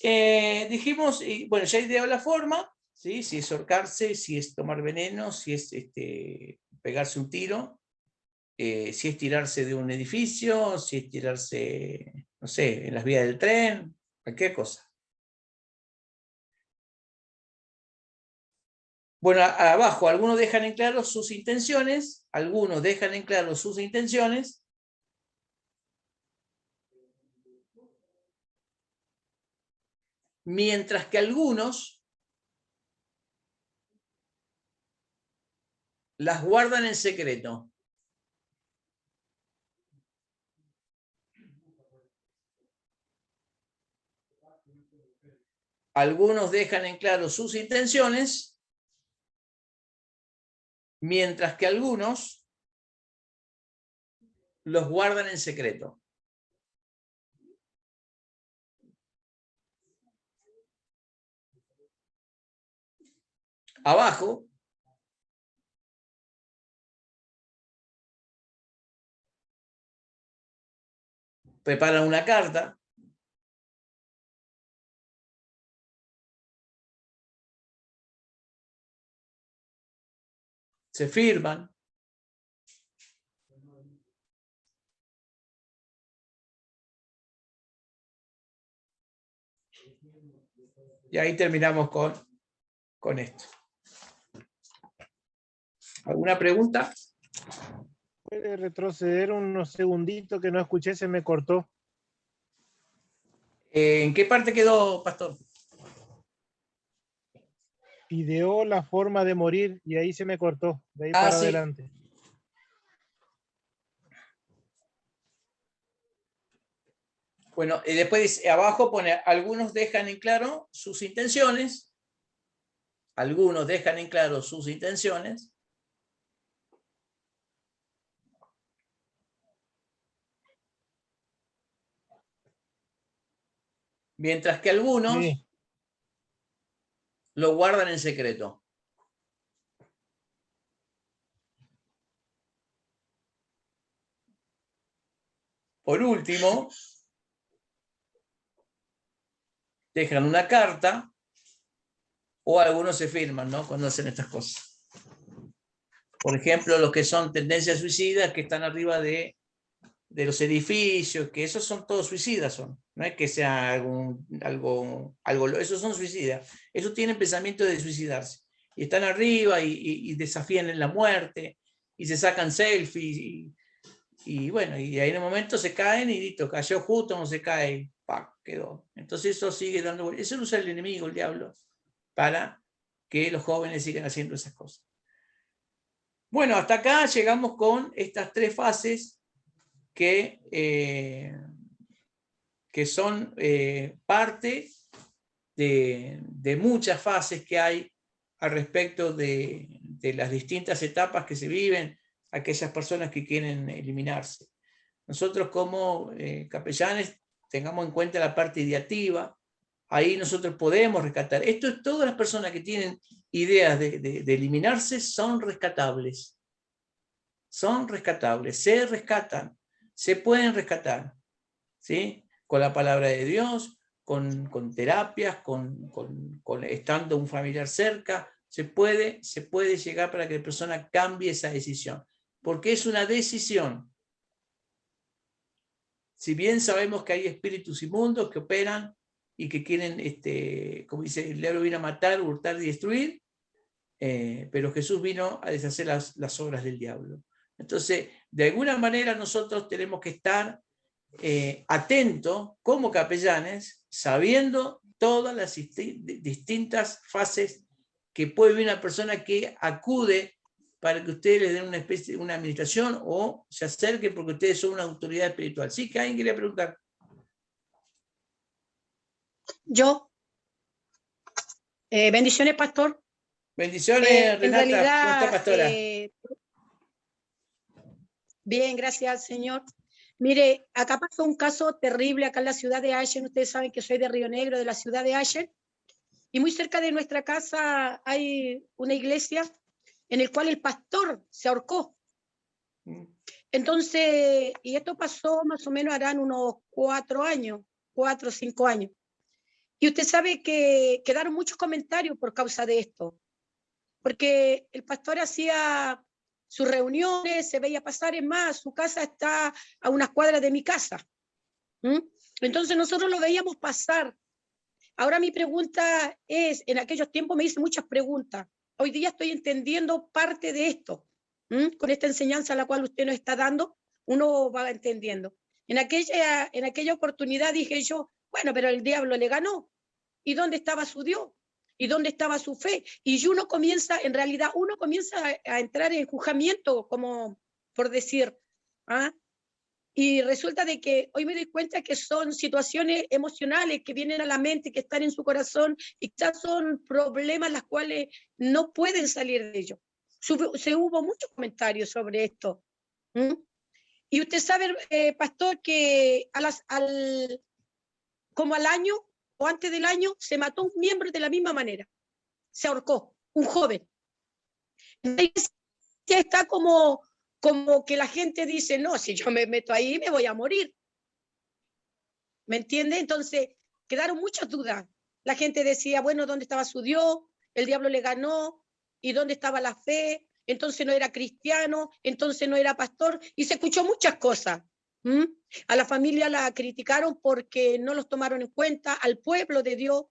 dijimos, bueno, ya ideó la forma, ¿sí? Si es ahorcarse, si es tomar veneno, si es pegarse un tiro, si es tirarse de un edificio, si es tirarse, no sé, en las vías del tren, cualquier cosa. Bueno, abajo, algunos dejan en claro sus intenciones, mientras que algunos las guardan en secreto. Algunos dejan en claro sus intenciones, mientras que algunos los guardan en secreto. Abajo, preparan una carta, se firman, y ahí terminamos con esto. ¿Alguna pregunta? ¿Puede retroceder unos segunditos que no escuché, se me cortó? ¿En qué parte quedó, pastor? Ideó la forma de morir y ahí se me cortó, de ahí para sí. adelante. Bueno, y después abajo pone, algunos dejan en claro sus intenciones, mientras que algunos Sí. lo guardan en secreto. Por último, dejan una carta o algunos se firman, ¿no? Cuando hacen estas cosas. Por ejemplo, los que son tendencias suicidas, que están arriba de los edificios, que esos son todos suicidas, no es que sea algo, esos son suicidas, esos tienen pensamiento de suicidarse, y están arriba y desafían en la muerte, y se sacan selfies, y bueno, y ahí en un momento se caen y listo, cayó justo, no se cae, ¡pac! Quedó. Entonces eso sigue dando, eso lo usa el enemigo, el diablo, para que los jóvenes sigan haciendo esas cosas. Bueno, hasta acá llegamos con estas tres fases que son parte de muchas fases que hay al respecto de las distintas etapas que se viven aquellas personas que quieren eliminarse. nosotros como capellanes tengamos en cuenta la parte ideativa. Ahí nosotros podemos rescatar. Esto es todas las personas que tienen ideas de eliminarse son rescatables. Son rescatables, se rescatan, se pueden rescatar, ¿sí? Con la palabra de Dios, con terapias, con estando un familiar cerca, se puede llegar para que la persona cambie esa decisión, porque es una decisión. Si bien sabemos que hay espíritus inmundos que operan y que quieren, como dice, el diablo vino a matar, hurtar y destruir, pero Jesús vino a deshacer las obras del diablo. Entonces, de alguna manera nosotros tenemos que estar atentos como capellanes, sabiendo todas las distintas fases que puede vivir una persona que acude para que ustedes les den una especie de una administración o se acerquen porque ustedes son una autoridad espiritual. ¿Sí? ¿Que alguien quería preguntar? Yo. Bendiciones, pastor. Bendiciones, Renata. En realidad, ¿Cómo está, pastora? Bien, gracias al Señor. Mire, acá pasó un caso terrible acá en la ciudad de Ashen. Ustedes saben que soy de Río Negro, de la ciudad de Ashen. Y muy cerca de nuestra casa hay una iglesia en la cual el pastor se ahorcó. Entonces, y esto pasó más o menos, harán unos 4 o 5 años. Y usted sabe que quedaron muchos comentarios por causa de esto. Porque el pastor hacía sus reuniones, se veía pasar, es más, su casa está a unas cuadras de mi casa. Entonces nosotros lo veíamos pasar. Ahora mi pregunta es, en aquellos tiempos me hice muchas preguntas. Hoy día estoy entendiendo parte de esto. Con esta enseñanza a la cual usted nos está dando, uno va entendiendo. En aquella oportunidad dije yo, bueno, pero el diablo le ganó. ¿Y dónde estaba su Dios? ¿Y dónde estaba su fe? Y uno comienza, en realidad, uno comienza a entrar en juzgamiento, como por decir, y resulta de que hoy me doy cuenta que son situaciones emocionales que vienen a la mente, que están en su corazón, y quizás son problemas los cuales no pueden salir de ellos. Se hubo muchos comentarios sobre esto. Y usted sabe, pastor, que como al año, o antes del año, se mató un miembro de la misma manera. Se ahorcó, un joven. Entonces, ya está como que la gente dice, no, si yo me meto ahí me voy a morir. ¿Me entiende? Entonces, quedaron muchas dudas. La gente decía, bueno, ¿dónde estaba su Dios? El diablo le ganó. ¿Y dónde estaba la fe? Entonces no era cristiano, entonces no era pastor. Y se escuchó muchas cosas. A la familia la criticaron porque no los tomaron en cuenta, al pueblo de Dios,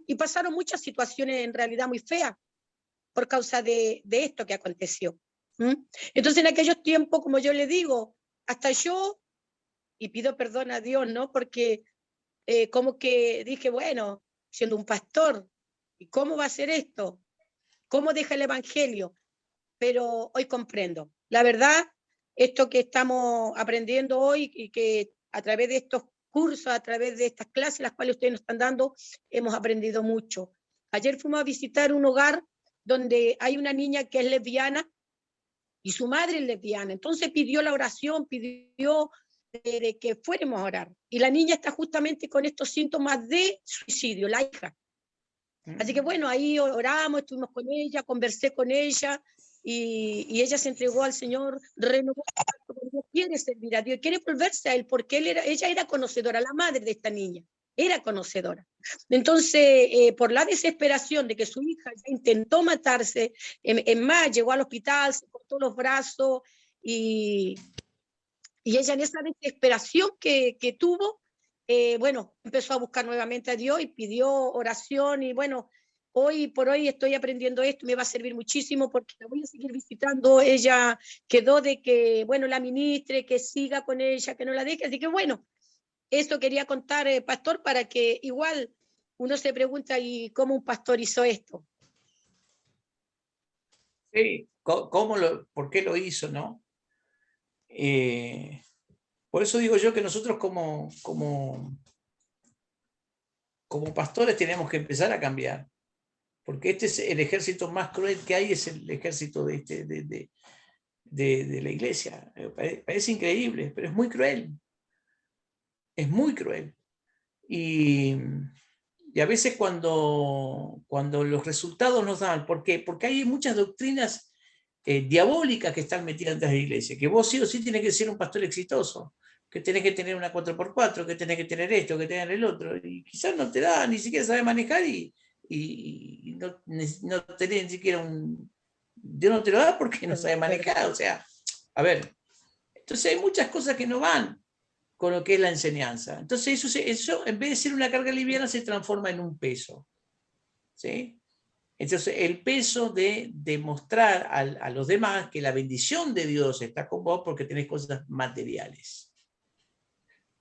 y pasaron muchas situaciones en realidad muy feas por causa de esto que aconteció. Entonces en aquellos tiempos, como yo le digo, hasta yo, y pido perdón a Dios, ¿no? Porque como que dije, bueno, siendo un pastor, ¿y cómo va a ser esto? ¿Cómo deja el evangelio? Pero hoy comprendo. La verdad, esto que estamos aprendiendo hoy y que a través de estos cursos, a través de estas clases, las cuales ustedes nos están dando, hemos aprendido mucho. Ayer fuimos a visitar un hogar donde hay una niña que es lesbiana y su madre es lesbiana. Entonces pidió la oración, pidió de que fuéramos a orar. Y la niña está justamente con estos síntomas de suicidio, la hija. Así que bueno, ahí oramos, estuvimos con ella, conversé con ella, y ella se entregó al Señor, renovó, quiere servir a Dios, quiere volverse a Él, porque ella era conocedora, la madre de esta niña, era conocedora. Entonces, por la desesperación de que su hija ya intentó matarse, en más, llegó al hospital, se cortó los brazos, y ella en esa desesperación que tuvo, bueno, empezó a buscar nuevamente a Dios y pidió oración, y bueno, hoy por hoy estoy aprendiendo esto, me va a servir muchísimo porque la voy a seguir visitando. Ella quedó de que, bueno, la ministre, que siga con ella, que no la deje, así que bueno, esto quería contar, pastor, para que igual uno se pregunta, ¿y cómo un pastor hizo esto? Sí, ¿por qué lo hizo, no? Por eso digo yo que nosotros como pastores tenemos que empezar a cambiar, porque este es el ejército más cruel que hay, es el ejército de de la iglesia. Parece increíble, pero es muy cruel. Es muy cruel. Y a veces cuando los resultados nos dan, ¿por qué? Porque hay muchas doctrinas diabólicas que están metidas dentro de la iglesia, que vos sí o sí tenés que ser un pastor exitoso, que tenés que tener una 4x4, que tenés que tener esto, que tener el otro, y quizás no te da, ni siquiera sabes manejar y no tenés ni siquiera un... Dios no te lo da porque no sabes manejar, o sea, a ver, entonces hay muchas cosas que no van con lo que es la enseñanza. Entonces eso en vez de ser una carga liviana se transforma en un peso. ¿Sí? Entonces el peso de demostrar a los demás que la bendición de Dios está con vos porque tenés cosas materiales.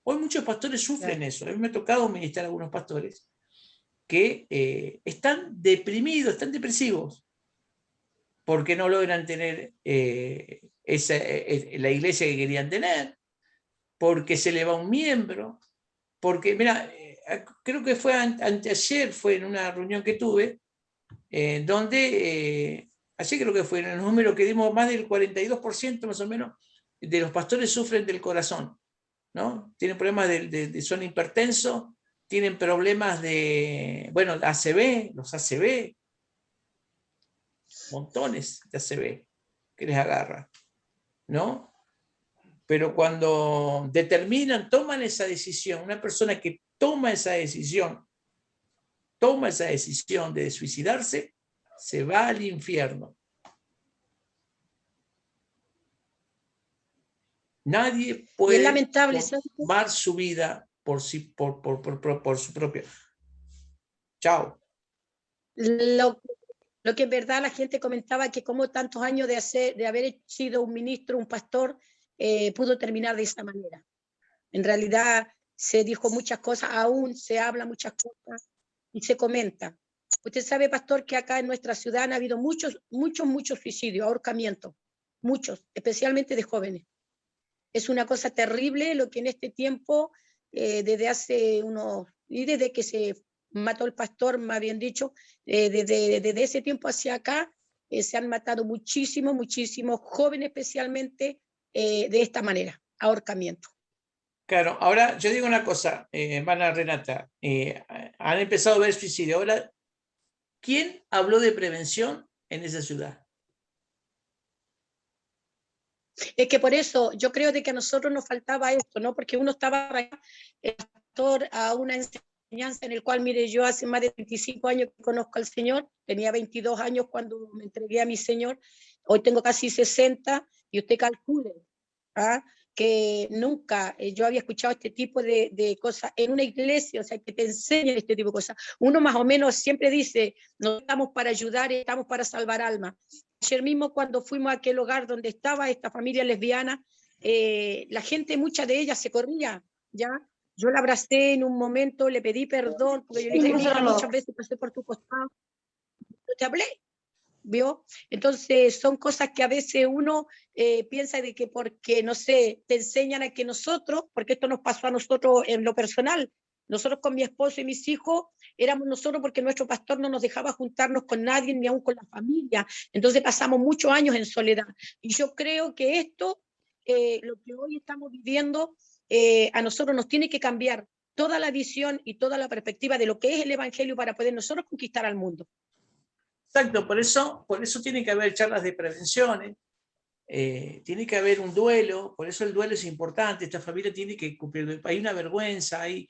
Hoy muchos pastores sufren eso. A mí me ha tocado ministrar a algunos pastores que están deprimidos, están depresivos, porque no logran tener la iglesia que querían tener, porque se le va un miembro, porque, mira, creo que fue anteayer, fue en una reunión que tuve, donde, ayer creo que fue en el número que dimos, más del 42% más o menos de los pastores sufren del corazón, ¿no? Tienen problemas son hipertensos, tienen problemas de, bueno, ACV, los ACV, montones de ACV que les agarra, ¿no? Pero cuando toman esa decisión, una persona que toma esa decisión de suicidarse, se va al infierno. Nadie puede lamentable, tomar su vida por su propio. Chao. Lo que en verdad la gente comentaba que como tantos años de haber sido un ministro, un pastor, pudo terminar de esa manera. En realidad se dijo muchas cosas, aún se habla muchas cosas y se comenta. Usted sabe, pastor, que acá en nuestra ciudad han habido muchos suicidios, ahorcamientos, muchos, especialmente de jóvenes. Es una cosa terrible lo que en este tiempo, desde que se mató el pastor, más bien dicho, desde ese tiempo hacia acá, se han matado muchísimos jóvenes especialmente de esta manera, ahorcamiento. Claro, ahora yo digo una cosa, hermana Renata, han empezado a ver suicidio. Ahora, ¿quién habló de prevención en esa ciudad? Es que por eso yo creo de que a nosotros nos faltaba esto, ¿no? Porque uno estaba a una enseñanza en el cual, mire, yo hace más de 25 años que conozco al Señor, tenía 22 años cuando me entregué a mi Señor, hoy tengo casi 60, y usted calcule, que nunca yo había escuchado este tipo de cosas en una iglesia, o sea, que te enseñan este tipo de cosas. Uno más o menos siempre dice, no estamos para ayudar, estamos para salvar almas. Ayer mismo cuando fuimos a aquel hogar donde estaba esta familia lesbiana, la gente, mucha de ellas se corría, ¿ya? Yo la abracé en un momento, le pedí perdón, porque yo le dije, hija, muchas veces pasé por tu costado, no te hablé, ¿vio? Entonces son cosas que a veces uno piensa de que porque, no sé, te enseñan a que nosotros, porque esto nos pasó a nosotros en lo personal, nosotros con mi esposo y mis hijos éramos nosotros porque nuestro pastor no nos dejaba juntarnos con nadie, ni aún con la familia, entonces pasamos muchos años en soledad, y yo creo que esto, lo que hoy estamos viviendo, a nosotros nos tiene que cambiar toda la visión y toda la perspectiva de lo que es el evangelio para poder nosotros conquistar al mundo. Exacto, por eso tiene que haber charlas de prevención, tiene que haber un duelo, por eso el duelo es importante, esta familia tiene que cumplir, hay una vergüenza, hay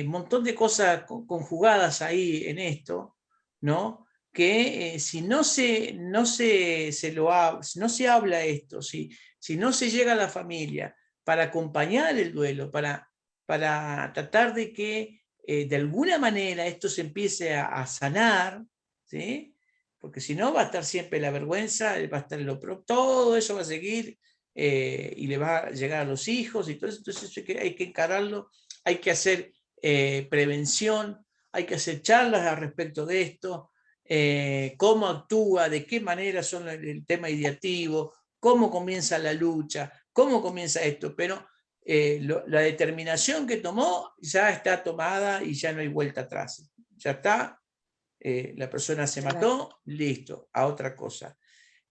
montón de cosas conjugadas ahí en esto, ¿no? Que si no se habla esto, si no se llega a la familia para acompañar el duelo, para tratar de que de alguna manera esto se empiece a sanar, ¿sí? Porque si no va a estar siempre la vergüenza, va a estar todo eso va a seguir y le va a llegar a los hijos, y todo eso. Entonces hay que encararlo, hay que hacer prevención, hay que hacer charlas al respecto de esto, cómo actúa, de qué manera son el tema ideativo, cómo comienza la lucha, cómo comienza esto, pero la determinación que tomó ya está tomada y ya no hay vuelta atrás, ya está, la persona se mató, listo, a otra cosa.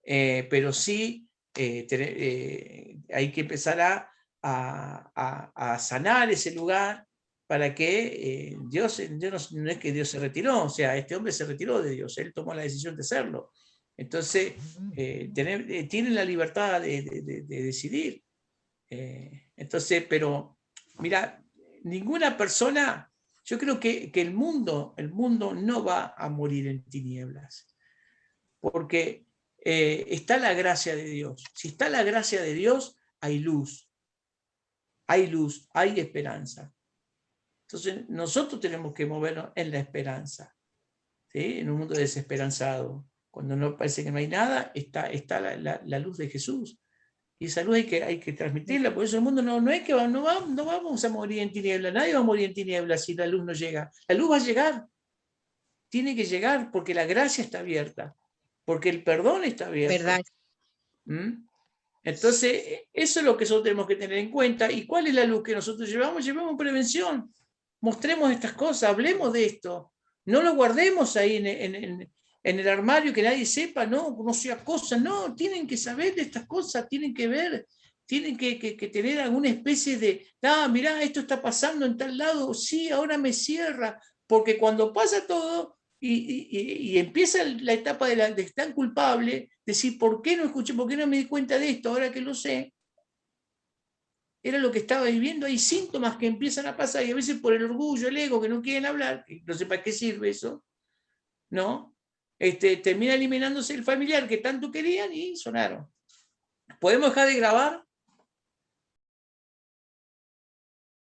pero sí hay que empezar a sanar ese lugar para que Dios no es que Dios se retiró, o sea, este hombre se retiró de Dios, él tomó la decisión de hacerlo. Entonces, tienen la libertad de decidir. Entonces, pero, mira, ninguna persona, yo creo que el mundo no va a morir en tinieblas, porque está la gracia de Dios. Si está la gracia de Dios, hay luz, hay esperanza. Entonces, nosotros tenemos que movernos en la esperanza, ¿sí? En un mundo desesperanzado. Cuando no parece que no hay nada, está la luz de Jesús. Y esa luz hay que transmitirla, por eso el mundo no es que no vamos a morir en tinieblas, nadie va a morir en tinieblas si la luz no llega. La luz va a llegar, tiene que llegar, porque la gracia está abierta, porque el perdón está abierto. ¿Verdad? Entonces, eso es lo que nosotros tenemos que tener en cuenta. ¿Y cuál es la luz que nosotros llevamos? Llevamos prevención. Mostremos estas cosas, hablemos de esto. No lo guardemos ahí en el armario que nadie sepa, no sea cosa, no, tienen que saber de estas cosas, tienen que ver, tienen que tener alguna especie de, mirá, esto está pasando en tal lado, sí, ahora me cierra, porque cuando pasa todo y empieza la etapa de estar culpable, decir, ¿por qué no escuché, por qué no me di cuenta de esto ahora que lo sé? Era lo que estaba viviendo, hay síntomas que empiezan a pasar y a veces por el orgullo, el ego, que no quieren hablar, que no sé para qué sirve eso, ¿no? Termina eliminándose el familiar que tanto querían y sonaron. ¿Podemos dejar de grabar?